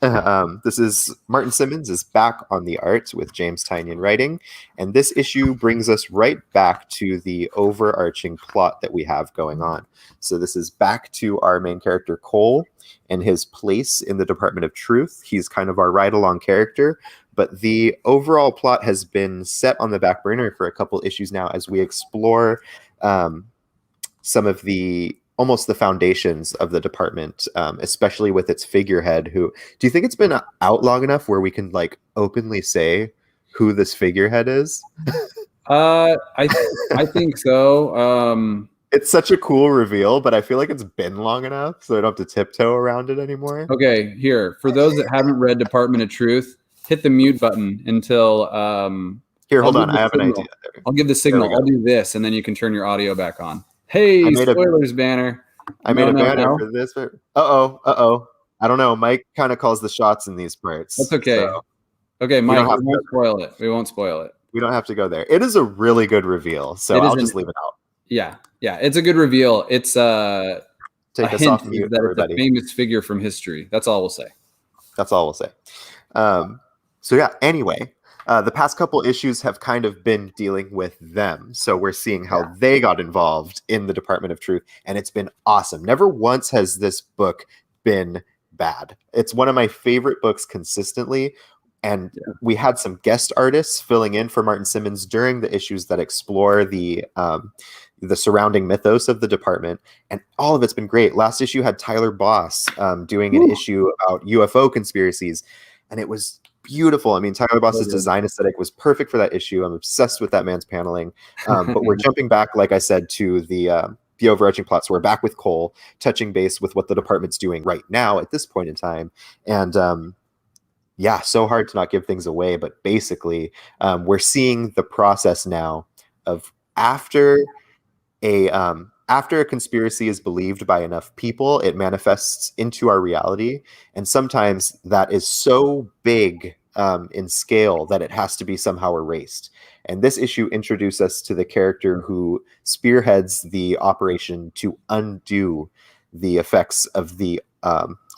This is Martin Simmons is back on the art with James Tynion writing, and this issue brings us right back to the overarching plot that we have going on. So this is back to our main character Cole and his place in the Department of Truth. He's kind of our ride-along character, but the overall plot has been set on the back burner for a couple issues now as we explore some of almost the foundations of the department, especially with its figurehead. Who do you think it's been out long enough where we can like openly say who this figurehead is? I think so. It's such a cool reveal, but I feel like it's been long enough, so I don't have to tiptoe around it anymore. Okay, here for those that haven't read Department of Truth, hit the mute button until. Here, hold on. I have an idea. I'll give the signal. I'll do this, and then you can turn your audio back on. Hey, spoilers banner. I made a banner for this. Uh-oh. I don't know. Mike kind of calls the shots in these parts. That's okay. So okay, Mike, we won't spoil it. We won't spoil it. We don't have to go there. It is a really good reveal, so I'll just leave it out. Yeah, it's a good reveal. It's take us off mute, that everybody. It's a famous figure from history. That's all we'll say. So yeah, anyway. The past couple issues have kind of been dealing with them. So we're seeing how they got involved in the Department of Truth, and it's been awesome. Never once has this book been bad. It's one of my favorite books consistently, and we had some guest artists filling in for Martin Simmons during the issues that explore the surrounding mythos of the department, and all of it's been great. Last issue had Tyler Boss doing an issue about UFO conspiracies, and it was beautiful. I mean, Tyler Boss's design aesthetic was perfect for that issue. I'm obsessed with that man's paneling. But we're jumping back, like I said, to the overarching plot. So we're back with Cole, touching base with what the department's doing right now at this point in time. And so hard to not give things away. But basically, we're seeing the process now of after a conspiracy is believed by enough people, it manifests into our reality. And sometimes that is so big in scale that it has to be somehow erased. And this issue introduced us to the character who spearheads the operation to undo the effects of the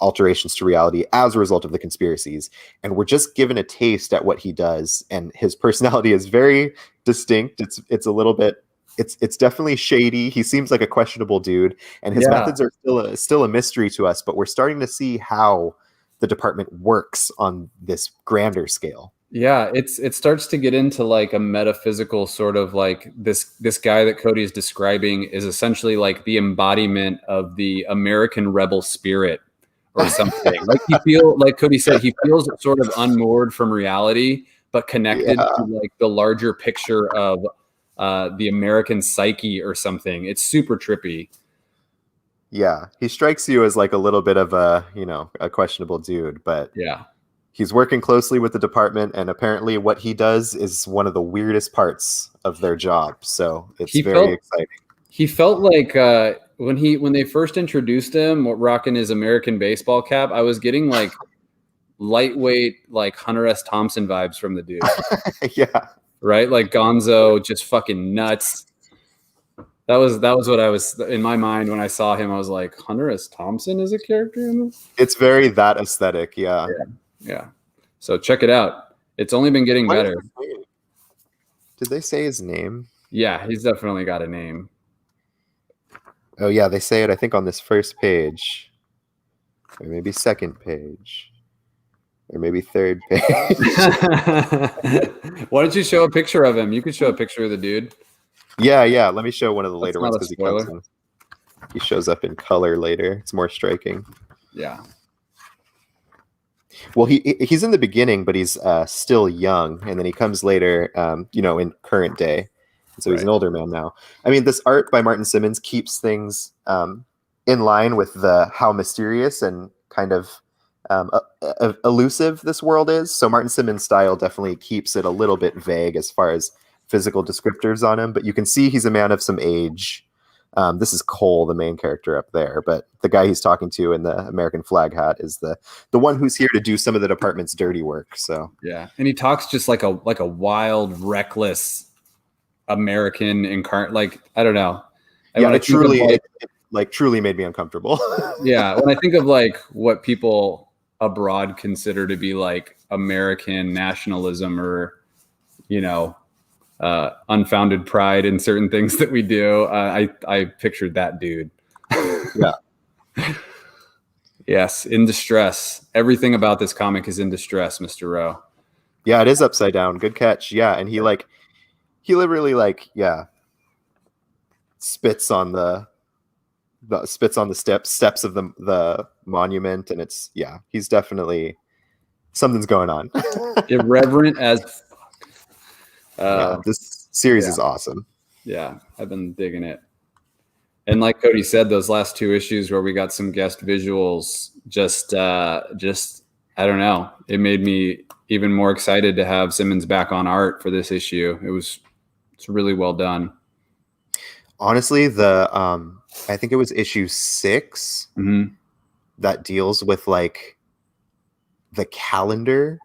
alterations to reality as a result of the conspiracies. And we're just given a taste at what he does. And his personality is very distinct. It's a little bit... It's definitely shady. He seems like a questionable dude, and his methods are still a mystery to us. But we're starting to see how the department works on this grander scale. Yeah, it starts to get into like a metaphysical sort of like this guy that Cody is describing is essentially like the embodiment of the American rebel spirit or something. Like Cody said, he feels sort of unmoored from reality, but connected to like the larger picture of the American psyche or something. It's super trippy. Yeah, he strikes you as like a little bit of a questionable dude, but he's working closely with the department, and apparently what he does is one of the weirdest parts of their job. So it's very exciting. He felt like when they first introduced him rocking his American baseball cap, I was getting like lightweight, like Hunter S. Thompson vibes from the dude. Yeah. Right? Like Gonzo, just fucking nuts. That was what I was in my mind when I saw him. I was like, Hunter S. Thompson is a character in this? It's very that aesthetic, yeah. Yeah. So check it out. It's only been getting better. Did they say his name? Yeah, he's definitely got a name. Oh yeah, they say it, I think, on this first page. Or maybe second page. Or maybe third page. Why don't you show a picture of him? You could show a picture of the dude. Yeah. Let me show one of the later ones because he shows up in color later. It's more striking. Yeah. Well, he's in the beginning, but he's still young, and then he comes later, in current day. So he's an older man now. I mean, this art by Martin Simmons keeps things in line with how mysterious and kind of elusive this world is. So Martin Simmons' style definitely keeps it a little bit vague as far as physical descriptors on him, but you can see he's a man of some age. This is Cole, the main character up there, but the guy he's talking to in the American flag hat is the one who's here to do some of the department's dirty work. So yeah, and he talks just like a wild, reckless American incarnate. Like, I don't know. Yeah, it truly made me uncomfortable. Yeah, when I think of like what people abroad consider to be like American nationalism or unfounded pride in certain things that we do, I pictured that dude. Yeah. Yes, in distress. Everything about this comic is in distress, Mr. Rowe. Yeah, it is upside down. Good catch. Yeah, and he literally spits on the steps of the monument, and he's definitely something's going on. Irreverent as fuck. This series is awesome. Yeah, I've been digging it. And like Cody said, those last two issues where we got some guest visuals, just I don't know, it made me even more excited to have Simmons back on art for this issue. It's really well done. Honestly, I think it was issue 6 that deals with like the calendar.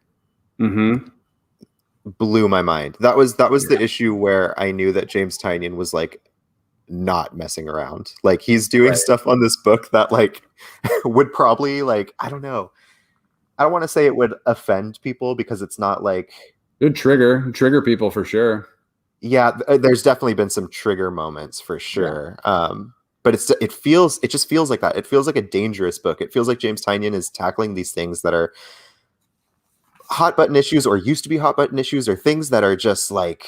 Blew my mind. That was the issue where I knew that James Tynion was like not messing around. Like he's doing stuff on this book that like would probably like, I don't know. I don't want to say it would offend people because it's not like good trigger people for sure. Yeah, there's definitely been some trigger moments for sure. Yeah. But it just feels like that. It feels like a dangerous book. It feels like James Tynion is tackling these things that are hot button issues or used to be hot button issues or things that are just like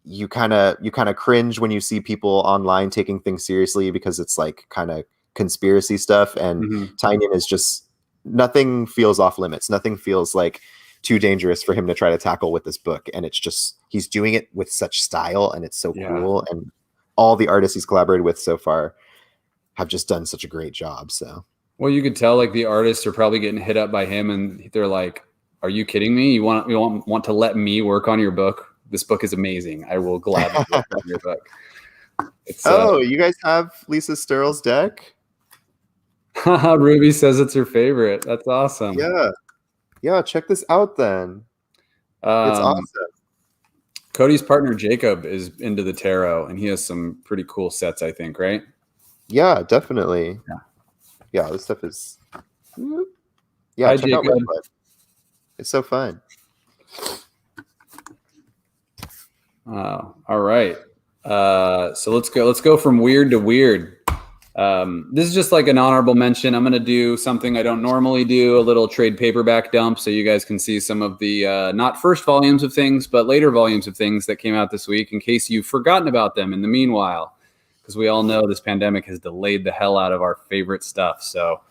you kind of cringe when you see people online taking things seriously because it's like kind of conspiracy stuff, and Tynion is just, nothing feels off limits. Nothing feels like too dangerous for him to try to tackle with this book, and it's just he's doing it with such style, and it's so cool, and all the artists he's collaborated with so far have just done such a great job. So well, you could tell like the artists are probably getting hit up by him and they're like, are you kidding me? You want to let me work on your book? This book is amazing. I will gladly work on your book. You guys have Lisa Sterl's deck? Ruby says it's her favorite. That's awesome. Yeah, check this out then. It's awesome. Cody's partner Jacob is into the tarot, and he has some pretty cool sets, I think, right? Yeah, definitely. Yeah, this stuff is. Yeah, Hi, check out Redwood. It's so fun. All right. So let's go from weird to weird. This is just like an honorable mention. I'm going to do something I don't normally do, a little trade paperback dump, so you guys can see some of the not first volumes of things, but later volumes of things that came out this week in case you've forgotten about them in the meanwhile, because we all know this pandemic has delayed the hell out of our favorite stuff. So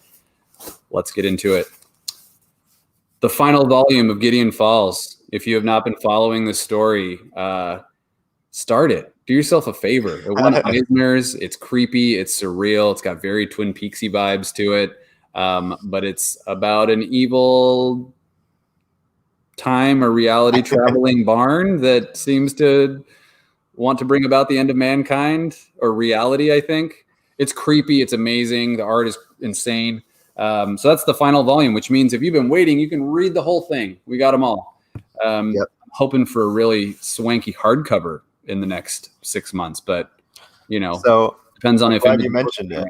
let's get into it. The final volume of Gideon Falls. If you have not been following this story, start it. Do yourself a favor. It won Eisner's. It's creepy. It's surreal. It's got very Twin Peaksy vibes to it. But it's about an evil time or reality traveling barn that seems to want to bring about the end of mankind or reality. I think it's creepy. It's amazing. The art is insane. So that's the final volume, which means if you've been waiting, you can read the whole thing. We got them all. Yep. I'm hoping for a really swanky hardcover in the next 6 months, but so depends on I'm if glad you mentioned it.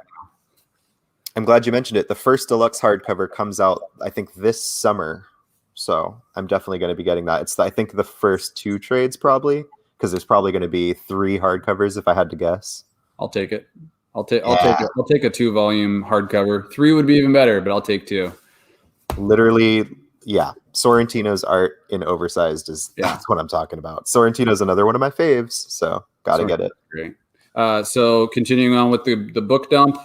I'm glad you mentioned it. The first deluxe hardcover comes out, I think, this summer. So I'm definitely going to be getting that. It's, I think, the first 2 trades probably, because there's probably going to be 3 hardcovers if I had to guess. I'll take it. I'll take a 2-volume hardcover. 3 would be even better, but I'll take 2. Literally, yeah. Sorrentino's art in oversized that's what I'm talking about. Sorrentino's another one of my faves, so gotta get it. Great. So continuing on with the book dump,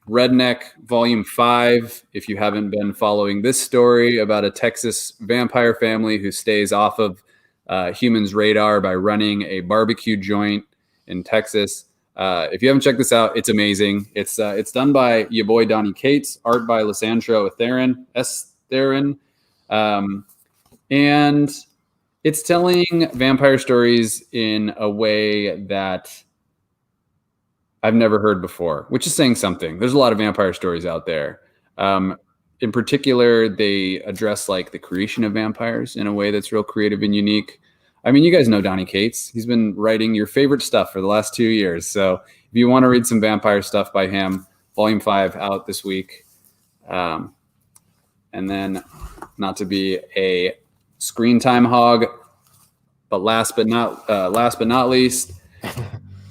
Redneck Volume 5. If you haven't been following this story about a Texas vampire family who stays off of humans' radar by running a barbecue joint in Texas. If you haven't checked this out, it's amazing. It's done by your boy Donnie Cates, art by Lysandro Theron, and it's telling vampire stories in a way that I've never heard before, which is saying something. There's a lot of vampire stories out there. In particular, they address like the creation of vampires in a way that's real creative and unique. I mean, you guys know Donnie Cates. He's been writing your favorite stuff for the last 2 years. So if you want to read some vampire stuff by him, Volume 5 out this week. And then, not to be a screen time hog, but last but not least,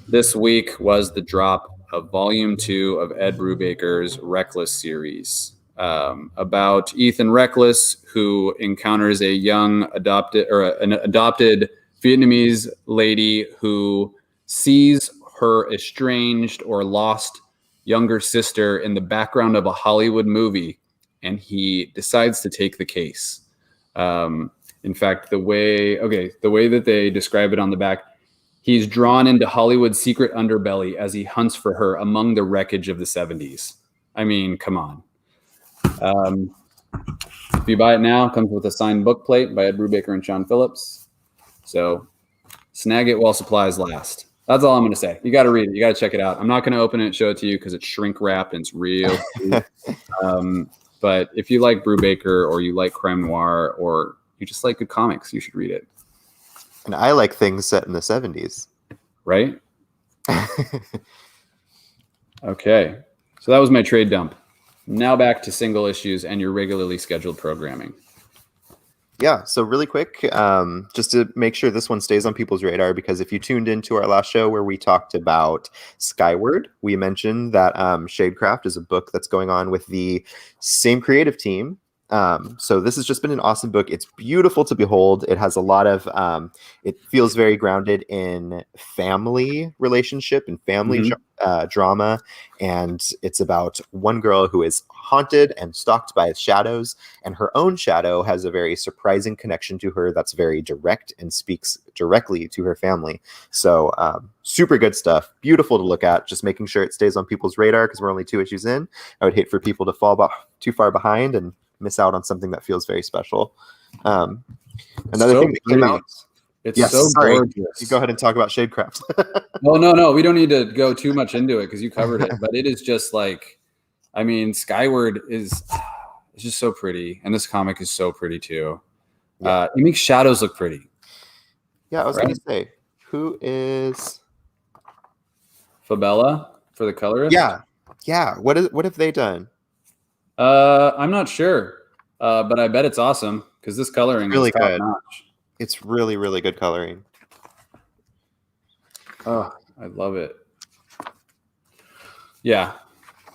this week was the drop of Volume 2 of Ed Brubaker's Reckless series, about Ethan Reckless, who encounters an adopted Vietnamese lady who sees her estranged or lost younger sister in the background of a Hollywood movie, and he decides to take the case. In fact, the way that they describe it on the back, he's drawn into Hollywood's secret underbelly as he hunts for her among the wreckage of the 70s. I mean, come on. If you buy it now, it comes with a signed book plate by Ed Brubaker and Sean Phillips. So snag it while supplies last. That's all I'm going to say. You got to read it. You got to check it out. I'm not going to open it and show it to you because it's shrink wrapped and it's real. But if you like Brubaker or you like crime noir or you just like good comics, you should read it. And I like things set in the 70s. Right? Okay. So that was my trade dump. Now back to single issues and your regularly scheduled programming. Yeah, so really quick, just to make sure this one stays on people's radar, because if you tuned into our last show where we talked about Skyward, we mentioned that Shadecraft is a book that's going on with the same creative team. So this has just been an awesome book. It's beautiful to behold. It has a lot of, it feels very grounded in family relationship and family drama. And it's about one girl who is haunted and stalked by shadows, and her own shadow has a very surprising connection to her that's very direct and speaks directly to her family. So super good stuff. Beautiful to look at. Just making sure it stays on people's radar because we're only 2 issues in. I would hate for people to fall too far behind and miss out on something that feels very special. Another thing that came out. It's so gorgeous. You go ahead and talk about Shadecraft. No. We don't need to go too much into it because you covered it. But it is just like, I mean, Skyward is it's just so pretty. And this comic is so pretty too. Yeah. It makes shadows look pretty. Yeah, I was going to say, who is Fabella for the colorist? Yeah. What have they done? I'm not sure, but I bet it's awesome because this coloring really is top good. notch. It's really, really good coloring. Oh, I love it. Yeah,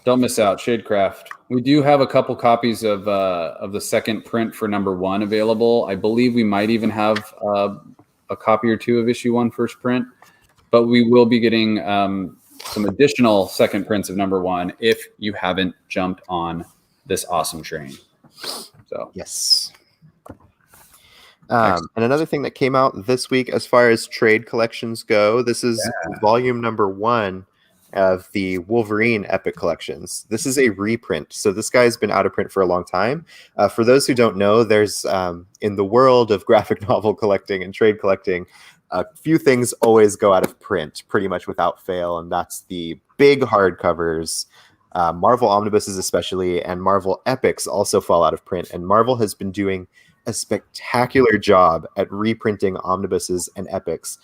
don't miss out. Shadecraft. We do have a couple copies of the second print for #1 available. I believe we might even have a copy or 2 of issue 1 first print, but we will be getting some additional second prints of #1 if you haven't jumped on this awesome train. So yes. And another thing that came out this week as far as trade collections go, this is volume #1 of the Wolverine Epic Collections. This is a reprint, so this guy's been out of print for a long time. For those who don't know, there's in the world of graphic novel collecting and trade collecting, a few things always go out of print pretty much without fail, and that's the big hardcovers. Marvel omnibuses especially, and Marvel epics also fall out of print, and Marvel has been doing a spectacular job at reprinting omnibuses and epics.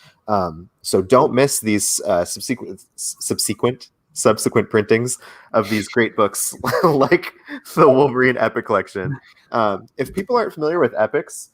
So don't miss these subsequent printings of these great books like the Wolverine Epic Collection. If people aren't familiar with epics,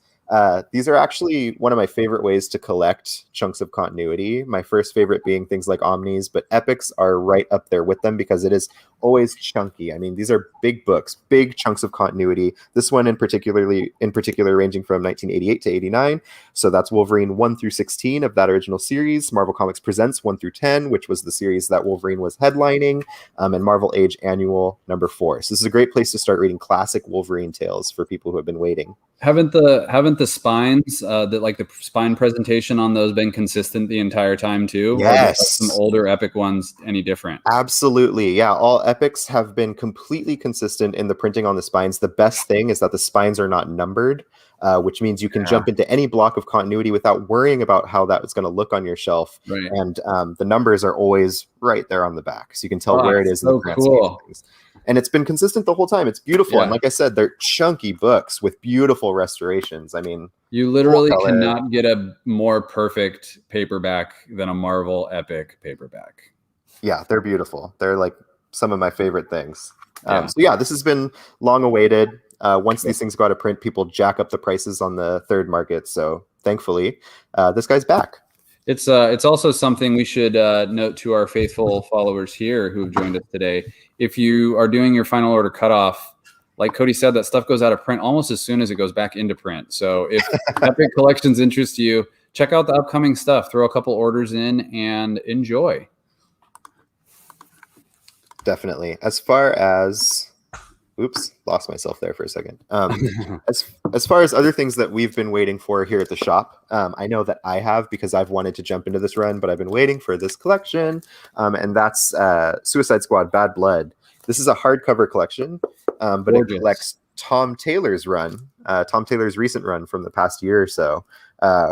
these are actually one of my favorite ways to collect chunks of continuity. My first favorite being things like Omnis, but epics are right up there with them because it is always chunky. I mean, these are big books, big chunks of continuity. This one in particular ranging from 1988 to 89. So that's Wolverine 1 through 16 of that original series. Marvel Comics Presents 1 through 10, which was the series that Wolverine was headlining, and Marvel Age Annual number 4. So this is a great place to start reading classic Wolverine tales for people who have been waiting. Haven't the spines the spine presentation on those been consistent the entire time too? Yes. Or some older epic ones any different? Absolutely. Yeah. All epics have been completely consistent in the printing on the spines. The best thing is that the spines are not numbered, which means you can jump into any block of continuity without worrying about how that is going to look on your shelf. Right. And the numbers are always right there on the back. So you can tell where it is so in the grand scheme of things. And it's been consistent the whole time. It's beautiful. Yeah. And like I said, they're chunky books with beautiful restorations. I mean, you literally cannot get a more perfect paperback than a Marvel Epic paperback. Yeah, they're beautiful. They're like some of my favorite things. So yeah, this has been long awaited. Once these things go out of print, people jack up the prices on the third market. So thankfully, this guy's back. It's also something we should note to our faithful followers here who have joined us today. If you are doing your final order cutoff, like Cody said, that stuff goes out of print almost as soon as it goes back into print. So if Epic Collections interest you, check out the upcoming stuff. Throw a couple orders in and enjoy. Definitely. As far as, oops, lost myself there for a second. As far as other things that we've been waiting for here at the shop, I know that I have because I've wanted to jump into this run, but I've been waiting for this collection, and that's Suicide Squad Bad Blood. This is a hardcover collection, but Gorgeous. It collects Tom Taylor's run, Tom Taylor's recent run from the past year or so,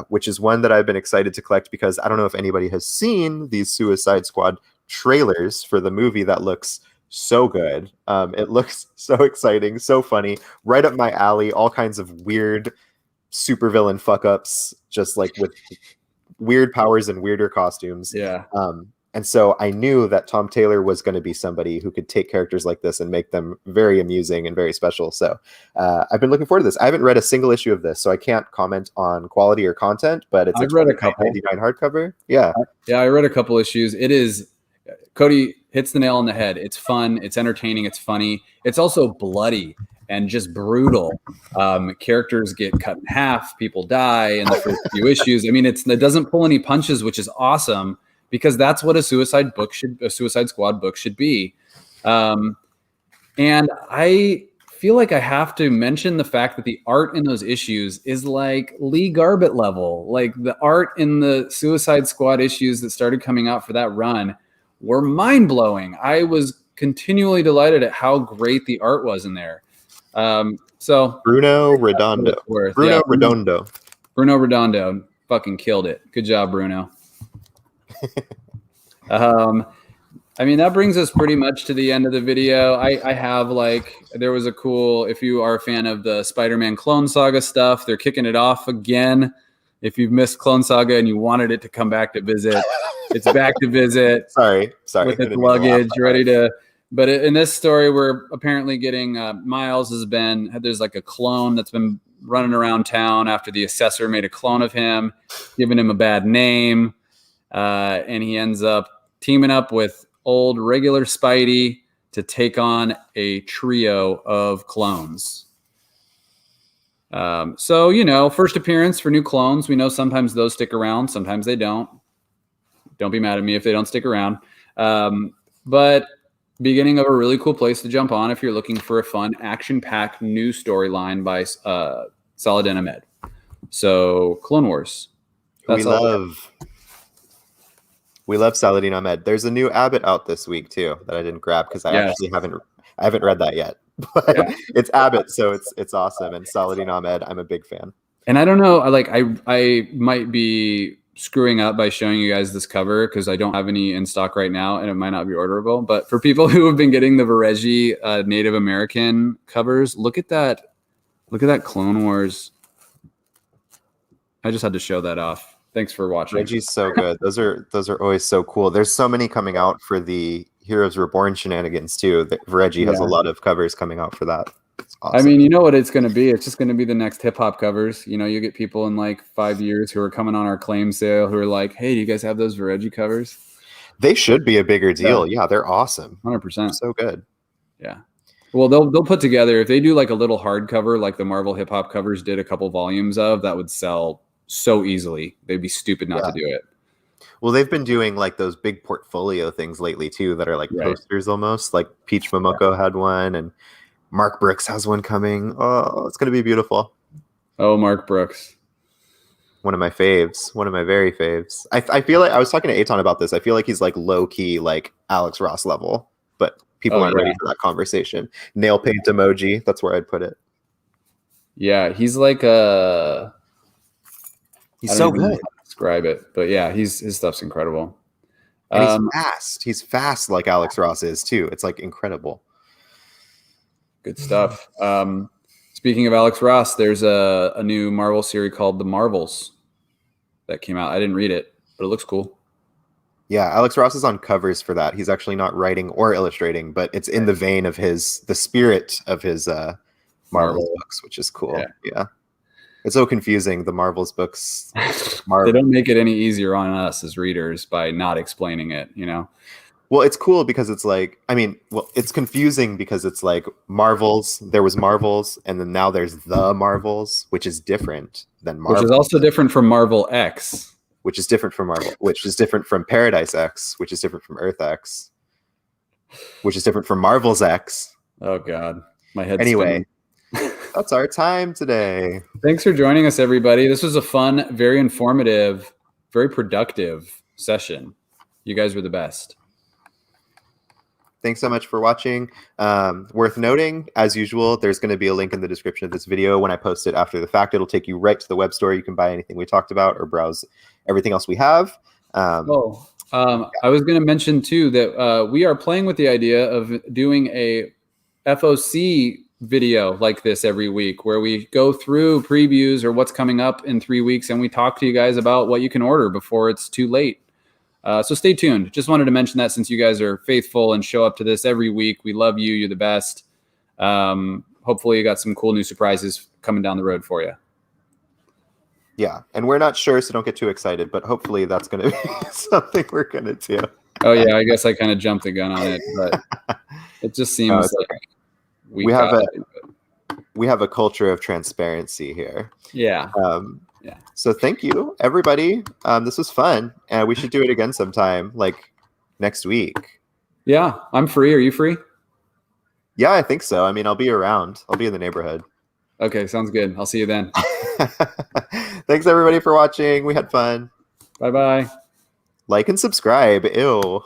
which is one that I've been excited to collect because I don't know if anybody has seen these Suicide Squad trailers for the movie that looks so good. It looks so exciting, so funny, right up my alley. All kinds of weird supervillain fuck ups, just like with weird powers and weirder costumes. Yeah. And so I knew that Tom Taylor was going to be somebody who could take characters like this and make them very amusing and very special. So I've been looking forward to this. I haven't read a single issue of this, so I can't comment on quality or content, but it's I've read a couple. $99 hardcover. Yeah. Yeah, I read a couple issues. It is, Cody hits the nail on the head. It's fun. It's entertaining. It's funny. It's also bloody and just brutal. Characters get cut in half. People die in the first few issues. I mean, it doesn't pull any punches, which is awesome because that's what a Suicide Squad book should be. And I feel like I have to mention the fact that the art in those issues is like Lee Garbett level. Like the art in the Suicide Squad issues that started coming out for that run were mind-blowing. I was continually delighted at how great the art was in there. So Bruno Redondo. Bruno Redondo fucking killed it. Good job, Bruno. I mean, that brings us pretty much to the end of the video. I have there was a cool, if you are a fan of the Spider-Man Clone Saga stuff, they're kicking it off again. If you've missed Clone Saga and you wanted it to come back to visit, it's back to visit. Sorry. With its luggage, ready to. But in this story, we're apparently getting Miles there's like a clone that's been running around town after the assessor made a clone of him, giving him a bad name. And he ends up teaming up with old regular Spidey to take on a trio of clones. So, first appearance for new clones. We know sometimes those stick around, sometimes they don't. Don't be mad at me if they don't stick around. But beginning of a really cool place to jump on if you're looking for a fun, action-packed new storyline by Saladin Ahmed. So, Clone Wars. That's we love. We love Saladin Ahmed. There's a new Abbott out this week too that I didn't grab because I Yes. actually haven't read that yet. But Yeah. it's Abbott, so it's awesome. And Saladin Ahmed, I'm a big fan. And I don't know, I might be screwing up by showing you guys this cover because I don't have any in stock right now and it might not be orderable. But for people who have been getting the Vireggi Native American covers, look at that Clone Wars. I just had to show that off. Thanks for watching. Reggie's so good. Those are always so cool. There's so many coming out for the Heroes Reborn shenanigans too. Reggie has a lot of covers coming out for that. It's awesome. I mean, you know what it's going to be? It's just going to be the next hip hop covers. You know, you get people in like 5 years who are coming on our claim sale who are like, "Hey, do you guys have those Vireggi covers?" They should be a bigger deal. Yeah, they're awesome. 100%. So good. Yeah. Well, they'll put together, if they do like a little hardcover like the Marvel hip hop covers did a couple volumes of, that would sell so easily. They'd be stupid not to do it. Well, they've been doing like those big portfolio things lately too that are like posters almost. Like Peach Momoko had one, and Mark Brooks has one coming. Oh, it's going to be beautiful. Oh, Mark Brooks. One of my faves. One of my very faves. I feel like I was talking to Aton about this. I feel like he's like low key, like Alex Ross level, but people aren't ready for that conversation. Nail paint emoji. That's where I'd put it. Yeah, he's like he's so good. How to describe it, but yeah, his stuff's incredible. And he's fast. He's fast like Alex Ross is too. It's like incredible. Good stuff. Speaking of Alex Ross, there's a new Marvel series called The Marvels that came out. I didn't read it, but it looks cool. Yeah, Alex Ross is on covers for that. He's actually not writing or illustrating, but it's in the vein of the spirit of his Marvel books, which is cool. Yeah. It's so confusing, the Marvel's books. They don't make it any easier on us as readers by not explaining it, you know? Well, it's cool because it's like, it's confusing because it's like Marvels, there was Marvels, and then now there's the Marvels, which is different than Marvel. Which is also different from Marvel X. Which is different from Marvel, which is different from Paradise X, which is different from Earth X, which is different from Marvel's X. Oh, God. My head's Anyway, that's our time today. Thanks for joining us, everybody. This was a fun, very informative, very productive session. You guys were the best. Thanks so much for watching. Worth noting, as usual, there's going to be a link in the description of this video. When I post it after the fact, it'll take you right to the web store. You can buy anything we talked about or browse everything else we have. I was going to mention, too, that we are playing with the idea of doing a FOC video like this every week where we go through previews or what's coming up in 3 weeks and we talk to you guys about what you can order before it's too late. So stay tuned. Just wanted to mention that since you guys are faithful and show up to this every week. We love you. You're the best. Hopefully you got some cool new surprises coming down the road for you. Yeah, and we're not sure, so don't get too excited, but hopefully that's going to be something we're going to do. Oh, yeah, I guess I kind of jumped the gun on it, but it just seems like we have a culture of transparency here. Yeah. So thank you, everybody. This was fun, and we should do it again sometime, like next week. Yeah, I'm free. Are you free? Yeah, I think so. I mean, I'll be around. I'll be in the neighborhood. Okay, sounds good. I'll see you then. Thanks, everybody, for watching. We had fun. Bye-bye. Like and subscribe. Ew.